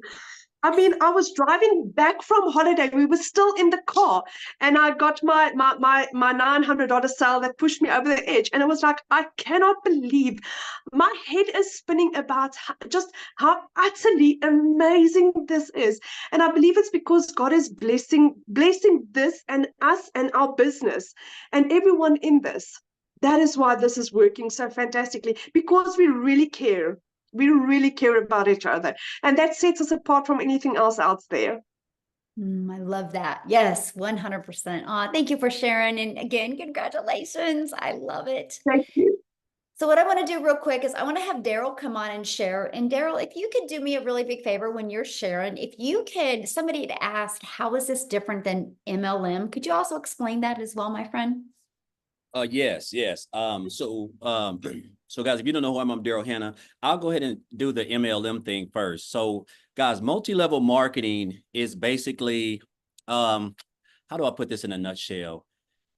I mean, I was driving back from holiday. We were still in the car, and I got my $900 sale that pushed me over the edge. And it was like, I cannot believe my head is spinning about just how utterly amazing this is. And I believe it's because God is blessing this and us and our business and everyone in this. That is why this is working so fantastically, because we really care. We really care about each other. And that sets us apart from anything else out there. I love that. Yes, 100%. Thank you for sharing. And again, congratulations. I love it. Thank you. So what I want to do real quick is I want to have Daryl come on and share. And Daryl, if you could do me a really big favor when you're sharing, somebody had asked, how is this different than MLM? Could you also explain that as well, my friend? Yes. So guys, if you don't know who I'm Daryl Hannah. I'll go ahead and do the MLM thing first. So guys, multi-level marketing is basically, how do I put this in a nutshell?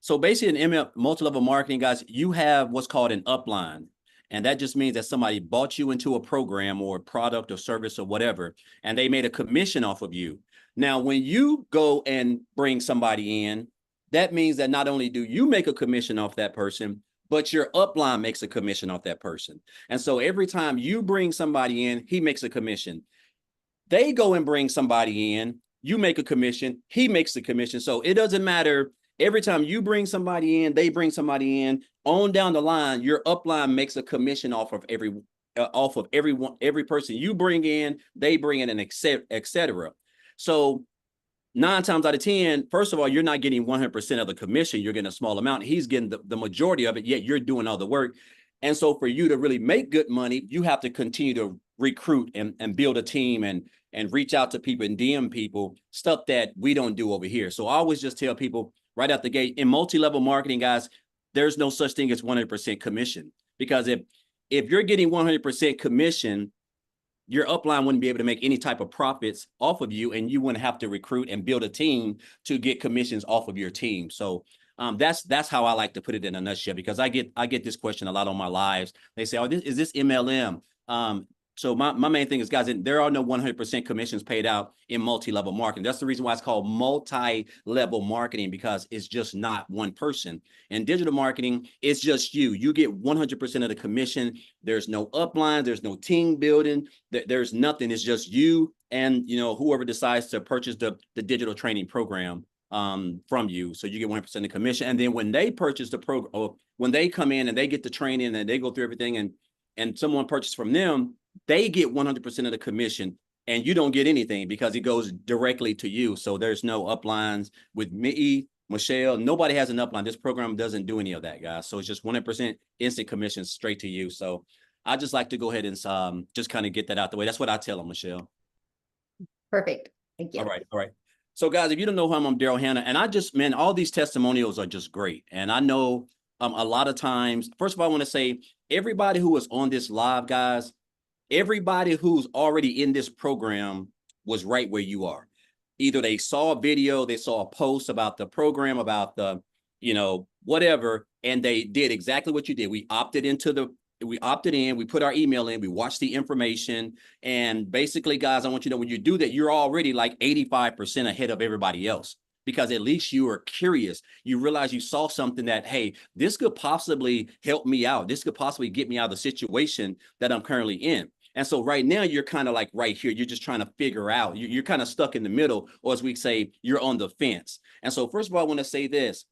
So basically in multi-level marketing, guys, you have what's called an upline. And that just means that somebody bought you into a program or a product or service or whatever, and they made a commission off of you. Now, when you go and bring somebody in, that means that not only do you make a commission off that person, but your upline makes a commission off that person. And so every time you bring somebody in, he makes a commission. They go and bring somebody in, you make a commission, he makes the commission. So it doesn't matter. Every time you bring somebody in, they bring somebody in, on down the line, your upline makes a commission off of every person you bring in, they bring in, and et cetera. So 9 times out of 10, first of all, you're not getting 100% of the commission. You're getting a small amount. He's getting the majority of it, yet you're doing all the work. And so for you to really make good money, you have to continue to recruit and build a team and reach out to people and DM people, stuff that we don't do over here. So I always just tell people right out the gate, in multi-level marketing, guys, there's no such thing as 100% commission. Because if you're getting 100% commission, your upline wouldn't be able to make any type of profits off of you, and you wouldn't have to recruit and build a team to get commissions off of your team. So that's how I like to put it in a nutshell, because I get this question a lot on my lives. They say, "Oh, is this MLM?" So my main thing is, guys, there are no 100% commissions paid out in multi-level marketing. That's the reason why it's called multi-level marketing, because it's just not one person. In digital marketing, it's just you. You get 100% of the commission. There's no upline. There's no team building. There's nothing. It's just you and whoever decides to purchase the digital training program from you. So you get 100% of the commission. And then when they purchase the program, or when they come in and they get the training and they go through everything, and someone purchases from them, they get 100% of the commission, and you don't get anything because it goes directly to you. So there's no uplines with me, Michelle. Nobody has an upline. This program doesn't do any of that, guys. So it's just 100% instant commission straight to you. So I just like to go ahead and just kind of get that out the way. That's what I tell them, Michelle. Perfect. Thank you. All right. So guys, if you don't know who I'm Daryl Hannah, and all these testimonials are just great. And I know a lot of times, first of all, I want to say everybody who is on this live, guys, everybody who's already in this program was right where you are. Either they saw a video, they saw a post about the program, about the, whatever, and they did exactly what you did. We opted in, we put our email in, we watched the information. And basically, guys, I want you to know, when you do that, you're already like 85% ahead of everybody else, because at least you are curious. You realize you saw something that, hey, this could possibly help me out. This could possibly get me out of the situation that I'm currently in. And so right now, you're kind of like right here. You're just trying to figure out. You're kind of stuck in the middle, or as we say, you're on the fence. And so first of all, I want to say this.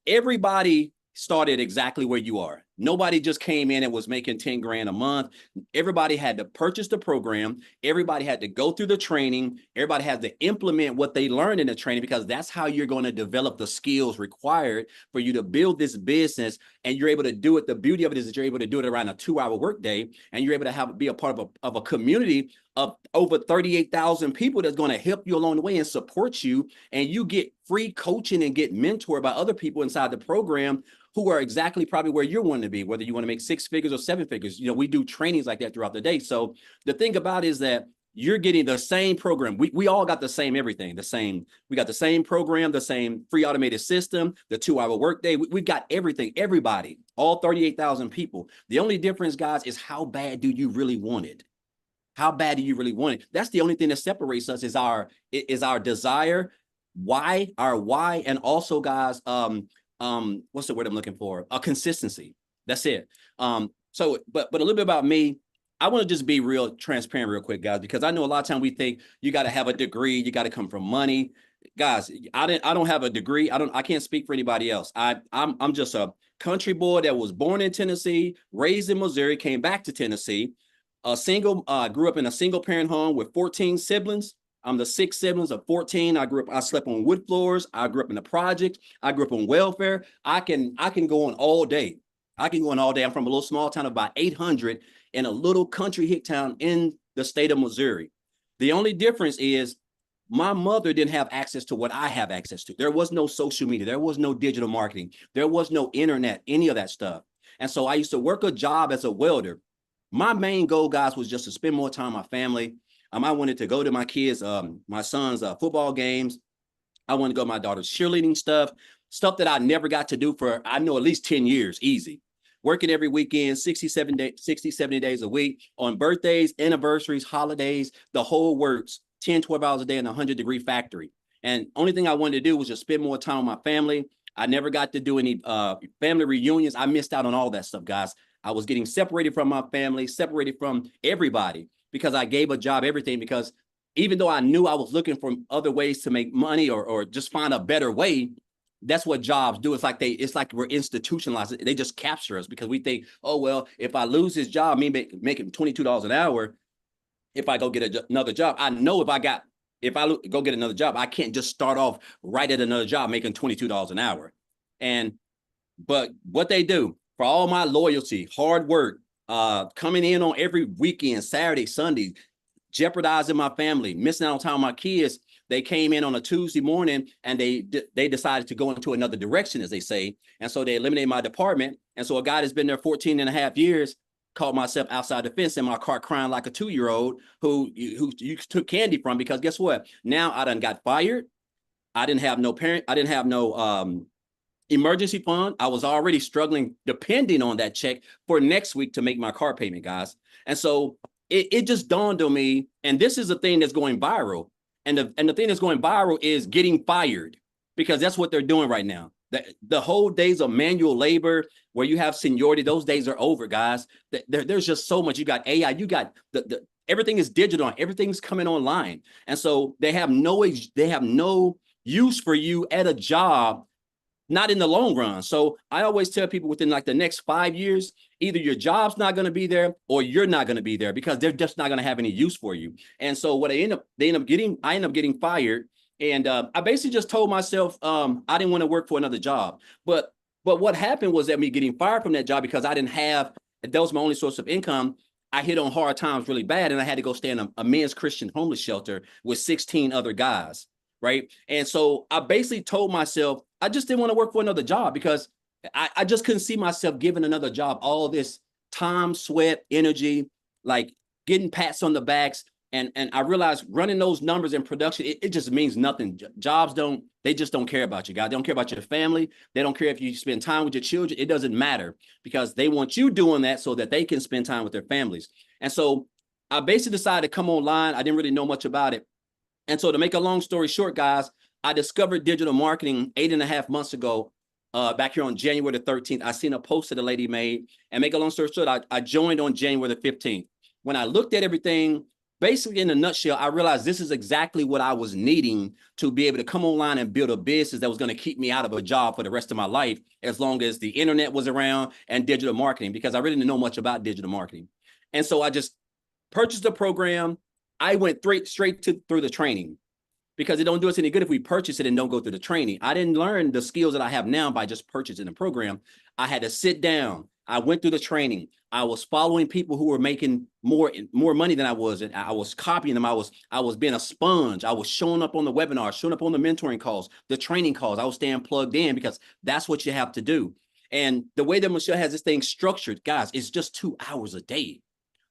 Everybody started exactly where you are. Nobody just came in and was making 10 grand a month. Everybody had to purchase the program. Everybody had to go through the training. Everybody had to implement what they learned in the training, because that's how you're going to develop the skills required for you to build this business. And you're able to do it. The beauty of it is that you're able to do it around a 2-hour workday, and you're able to be a part of a community of over 38,000 people that's going to help you along the way and support you. And you get free coaching and get mentored by other people inside the program who are exactly probably where you're wanting to be, whether you want to make 6 figures or 7 figures. We do trainings like that throughout the day. So the thing about it is that you're getting the same program. We all got the same everything, we got the same program, the same free automated system, the 2-hour workday. We've got everything, everybody, all 38,000 people. The only difference, guys, is how bad do you really want it? How bad do you really want it? That's the only thing that separates us, is our desire, our why, and also, guys, what's the word I'm looking for? A consistency. That's it. So, but a little bit about me. I want to just be real transparent real quick, guys, because I know a lot of time we think you got to have a degree, you got to come from money. Guys, I don't have a degree. I can't speak for anybody else. I'm just a country boy that was born in Tennessee, raised in Missouri, came back to Tennessee, grew up in a single parent home with 14 siblings. I'm the 6th siblings of 14. I slept on wood floors. I grew up in the projects. I grew up on welfare. I can go on all day. I'm from a little small town of about 800 in a little country hick town in the state of Missouri. The only difference is my mother didn't have access to what I have access to. There was no social media. There was no digital marketing. There was no internet, any of that stuff. And so I used to work a job as a welder. My main goal, guys, was just to spend more time with my family. I wanted to go to my kids, my son's football games. I wanted to go to my daughter's cheerleading stuff that I never got to do for, I know, at least 10 years, easy. Working every weekend, 60, 70 days a week, on birthdays, anniversaries, holidays, the whole works, 10, 12 hours a day in a 100-degree factory. And only thing I wanted to do was just spend more time with my family. I never got to do any family reunions. I missed out on all that stuff, guys. I was getting separated from my family, separated from everybody, because I gave a job everything, because even though I knew I was looking for other ways to make money or just find a better way, that's what jobs do. It's like we're institutionalized. They just capture us because we think, oh, well, if I lose this job, me making $22 an hour, if I go get another job, I know if I go get another job, I can't just start off right at another job making $22 an hour. But what they do for all my loyalty, hard work, coming in on every weekend, Saturday, Sunday, jeopardizing my family, missing out on time with my kids, they came in on a Tuesday morning and they decided to go into another direction, as they say. And so they eliminated my department. And so a guy that's been there 14 and a half years caught myself outside the fence in my car crying like a 2-year-old who you took candy from, because guess what? Now I done got fired. I didn't have no parent. I didn't have no emergency fund. I was already struggling depending on that check for next week to make my car payment, guys. And so it just dawned on me, and this is a thing that's going viral. And the thing that's going viral is getting fired, because that's what they're doing right now. The whole days of manual labor where you have seniority, those days are over, guys. There's just so much. You got AI, you got everything is digital, everything's coming online. And so they have no use for you at a job, not in the long run. So I always tell people within like the next 5 years, either your job's not going to be there or you're not going to be there, because they're just not going to have any use for you. And so what I end up getting fired. And I basically just told myself I didn't want to work for another job. But what happened was that me getting fired from that job, because I didn't have, that was my only source of income, I hit on hard times really bad, and I had to go stay in a men's Christian homeless shelter with 16 other guys, right? And so I basically told myself I just didn't want to work for another job, because I just couldn't see myself giving another job all this time, sweat, energy, like getting pats on the backs. And I realized running those numbers in production, it just means nothing. Jobs they just don't care about you, guys. They don't care about your family. They don't care if you spend time with your children. It doesn't matter, because they want you doing that so that they can spend time with their families. And so I basically decided to come online. I didn't really know much about it. And so to make a long story short, guys, I discovered digital marketing 8.5 months ago, back here on January the 13th. I seen a post that a lady made, and make a long story short, I joined on January the 15th. When I looked at everything, basically in a nutshell, I realized this is exactly what I was needing to be able to come online and build a business that was going to keep me out of a job for the rest of my life, as long as the internet was around and digital marketing, because I really didn't know much about digital marketing. And so I just purchased the program. I went straight through the training, because it don't do us any good if we purchase it and don't go through the training. I didn't learn the skills that I have now by just purchasing the program. I had to sit down. I went through the training. I was following people who were making more money than I was, and I was copying them. I was being a sponge. I was showing up on the webinars, showing up on the mentoring calls, the training calls. I was staying plugged in, because that's what you have to do. And the way that Michelle has this thing structured, guys, it's just 2 hours a day.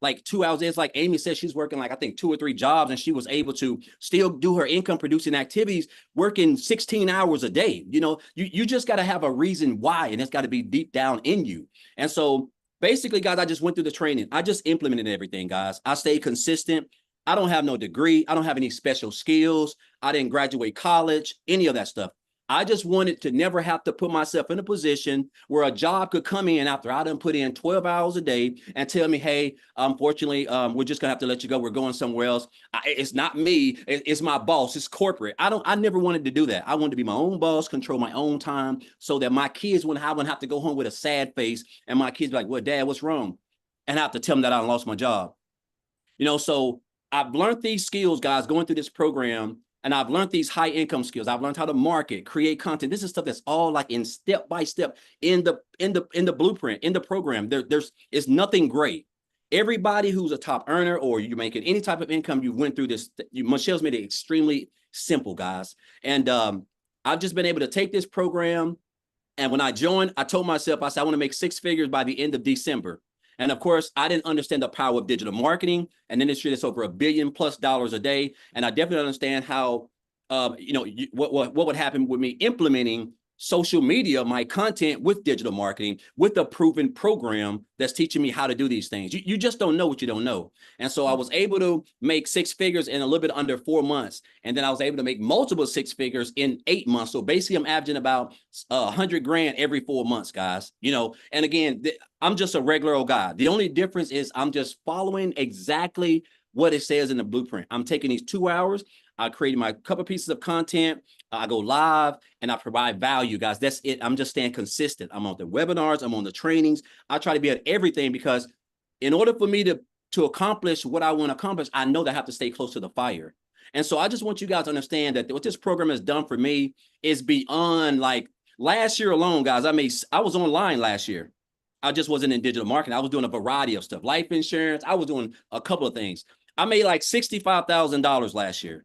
Like 2 hours. It's like Amy said, she's working like, I think 2 or 3 jobs, and she was able to still do her income producing activities, working 16 hours a day. You know, you just got to have a reason why, and it's got to be deep down in you. And so basically, guys, I just went through the training. I just implemented everything, guys. I stayed consistent. I don't have no degree. I don't have any special skills. I didn't graduate college, any of that stuff. I just wanted to never have to put myself in a position where a job could come in after I done put in 12 hours a day and tell me, hey, unfortunately, we're just gonna have to let you go. We're going somewhere else. It's not me. It's my boss. It's corporate. I never wanted to do that. I wanted to be my own boss, control my own time, so that my kids wouldn't have to go home with a sad face, and my kids be like, well, Dad, what's wrong? And I have to tell them that I lost my job. You know, so I've learned these skills, guys, going through this program. And I've learned these high income skills. I've learned how to market, create content. This is stuff that's all like in step by step in the blueprint, in the program. It's nothing great. Everybody who's a top earner, or you're making any type of income, you went through this. Michelle's made it extremely simple, guys. And I've just been able to take this program. And when I joined, I told myself, I said, I want to make 6 figures by the end of December. And of course, I didn't understand the power of digital marketing, an industry that's over $1 billion+ a day. And I definitely understand how, what would happen with me implementing social media, my content with digital marketing, with a proven program that's teaching me how to do these things. You just don't know what you don't know. And so I was able to make 6 figures in a little bit under 4 months. And then I was able to make multiple 6 figures in 8 months. So basically I'm averaging about 100 grand every 4 months, guys. You know, and again, I'm just a regular old guy. The only difference is I'm just following exactly what it says in the blueprint. I'm taking these 2 hours, I created my couple pieces of content, I go live, and I provide value, guys. That's it. I'm just staying consistent. I'm on the webinars, I'm on the trainings. I try to be at everything, because in order for me to accomplish what I want to accomplish, I know that I have to stay close to the fire. And so I just want you guys to understand that what this program has done for me is beyond, like, last year alone, guys. I was online last year. I just wasn't in digital marketing. I was doing a variety of stuff, life insurance. I was doing a couple of things. I made like $65,000 last year.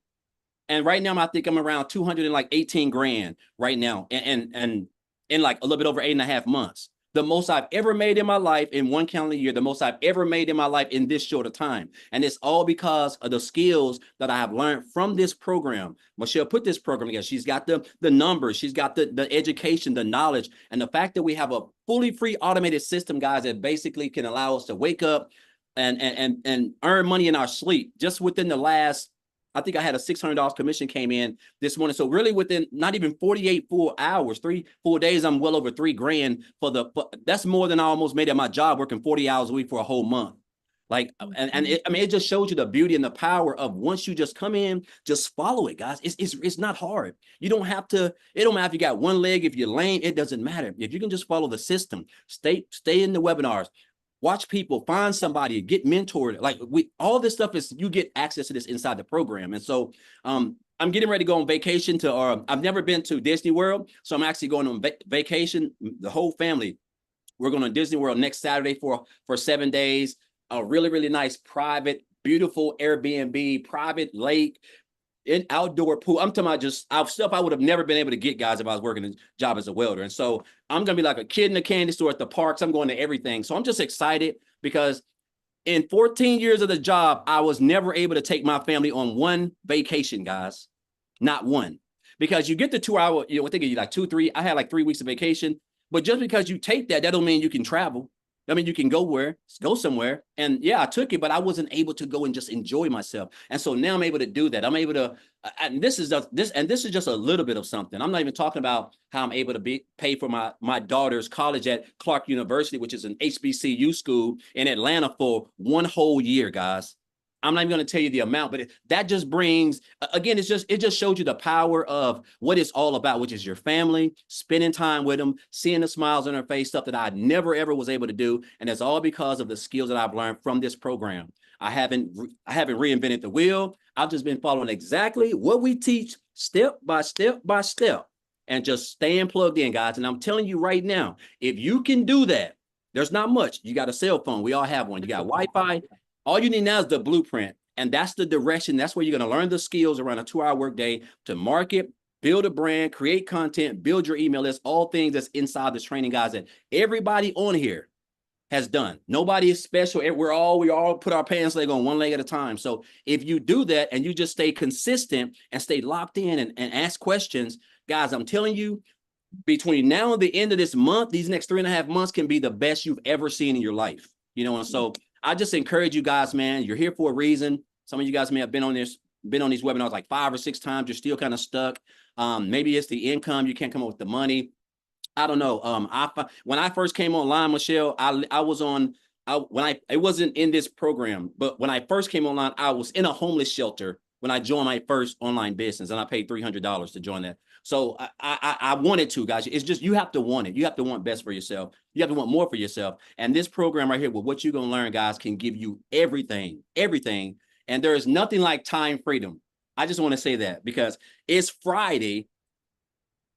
And right now, I think I'm around 218 grand right now. And in like a little bit over 8.5 months. The most I've ever made in my life in one calendar year, the most I've ever made in my life in this short of time. And it's all because of the skills that I have learned from this program. Michelle put this program together. She's got the numbers, she's got the education, the knowledge, and the fact that we have a fully free automated system, guys, that basically can allow us to wake up and earn money in our sleep. Just within the last, I think I had a $600 commission came in this morning. So really within not even 48 full hours, 3 full days, I'm well over 3 grand that's more than I almost made at my job working 40 hours a week for a whole month. Like, it just shows you the beauty and the power of once you just come in, just follow it, guys. It's not hard. You don't have to, it don't matter if you got one leg, if you're lame, it doesn't matter. If you can just follow the system, stay in the webinars, watch people, find somebody, get mentored. Like all this stuff is, you get access to this inside the program. And so I'm getting ready to go on vacation I've never been to Disney World. So I'm actually going on vacation, the whole family. We're going to Disney World next Saturday for 7 days, a really, really nice, private, beautiful Airbnb, private lake, in outdoor pool. I'm talking about just stuff I would have never been able to get, guys, if I was working a job as a welder. And so I'm going to be like a kid in a candy store at the parks. I'm going to everything. So I'm just excited because in 14 years of the job, I was never able to take my family on one vacation, guys. Not one. Because you get the 2 hour, I think you like 2, 3. I had like 3 weeks of vacation. But just because you take that don't mean you can travel. I mean, you can go somewhere. And yeah, I took it, but I wasn't able to go and just enjoy myself. And so now I'm able to do that. I'm able to, and this is just a little bit of something. I'm not even talking about how I'm able to pay for my daughter's college at Clark University, which is an HBCU school in Atlanta for 1 whole year, guys. I'm not even going to tell you the amount, but that just brings, again, it just shows you the power of what it's all about, which is your family, spending time with them, seeing the smiles on their face, stuff that I never, ever was able to do. And it's all because of the skills that I've learned from this program. I haven't reinvented the wheel. I've just been following exactly what we teach step by step by step and just staying plugged in, guys. And I'm telling you right now, if you can do that, there's not much. You got a cell phone. We all have one. You got Wi-Fi. All you need now is the blueprint. And that's the direction. That's where you're going to learn the skills around a 2-hour workday to market, build a brand, create content, build your email list, all things that's inside this training, guys, that everybody on here has done. Nobody is special. We all put our pants leg on one leg at a time. So if you do that and you just stay consistent and stay locked in and ask questions, guys, I'm telling you, between now and the end of this month, these next 3.5 months can be the best you've ever seen in your life. And so I just encourage you guys, man, you're here for a reason. Some of you guys may have been on these webinars like 5 or 6 times. You're still kind of stuck. Maybe it's the income. You can't come up with the money. I don't know. When I first came online, Michelle, it wasn't in this program, but when I first came online, I was in a homeless shelter when I joined my first online business, and I paid $300 to join that. So I wanted to, guys. It's just, you have to want it. You have to want best for yourself. You have to want more for yourself. And this program right here, with what you're going to learn, guys, can give you everything. And there is nothing like time freedom. I just want to say that because it's Friday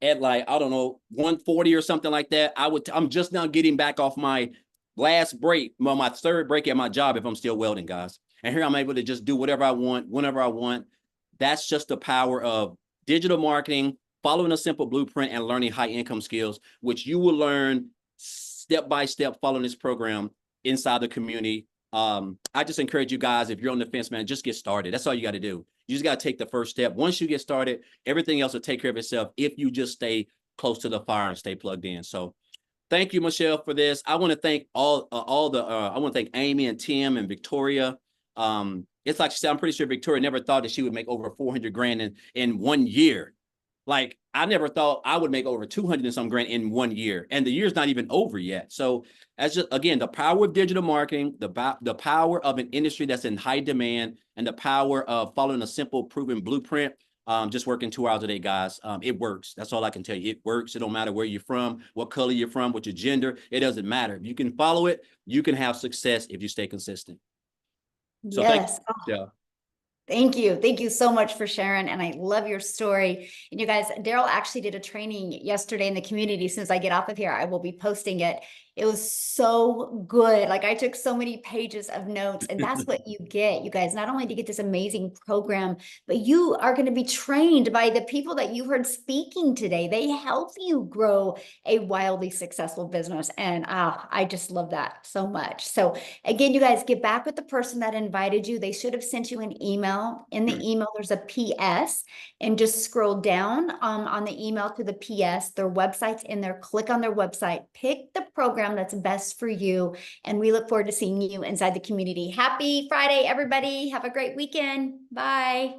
at like, I don't know, 1:40 or something like that. I'm just now getting back off my last break, my 3rd break at my job if I'm still welding, guys. And here I'm able to just do whatever I want, whenever I want. That's just the power of digital marketing, following a simple blueprint, and learning high income skills, which you will learn step by step following this program inside the community. I just encourage you guys, if you're on the fence, man, just get started. That's all you got to do. You just got to take the first step. Once you get started, everything else will take care of itself if you just stay close to the fire and stay plugged in. So thank you, Michelle, for this. I want to thank I want to thank Amy and Tim and Victoria. It's like she said, I'm pretty sure Victoria never thought that she would make over 400 grand in 1 year. Like I never thought I would make over 200 and some grand in 1 year, and the year's not even over yet. So as just, again, the power of digital marketing, the power of an industry that's in high demand, and the power of following a simple proven blueprint. Just working 2 hours a day, guys. It works. That's all I can tell you. It works. It don't matter where you're from, what color you're from, what your gender. It doesn't matter. If you can follow it, you can have success if you stay consistent. So Yes. thank you. Yeah. Thank you. Thank you so much for sharing. And I love your story. And you guys, Daryl actually did a training yesterday in the community. As soon as I get off of here, I will be posting it. It was so good. Like I took so many pages of notes, and that's what you get, you guys. Not only do you get this amazing program, but you are going to be trained by the people that you heard speaking today. They help you grow a wildly successful business. And I just love that so much. So again, you guys, get back with the person that invited you. They should have sent you an email. In the email, there's a PS, and just scroll down on the email to the PS. Their website's in there. Click on their website. Pick the program that's best for you. And we look forward to seeing you inside the community. Happy Friday, everybody. Have a great weekend. Bye.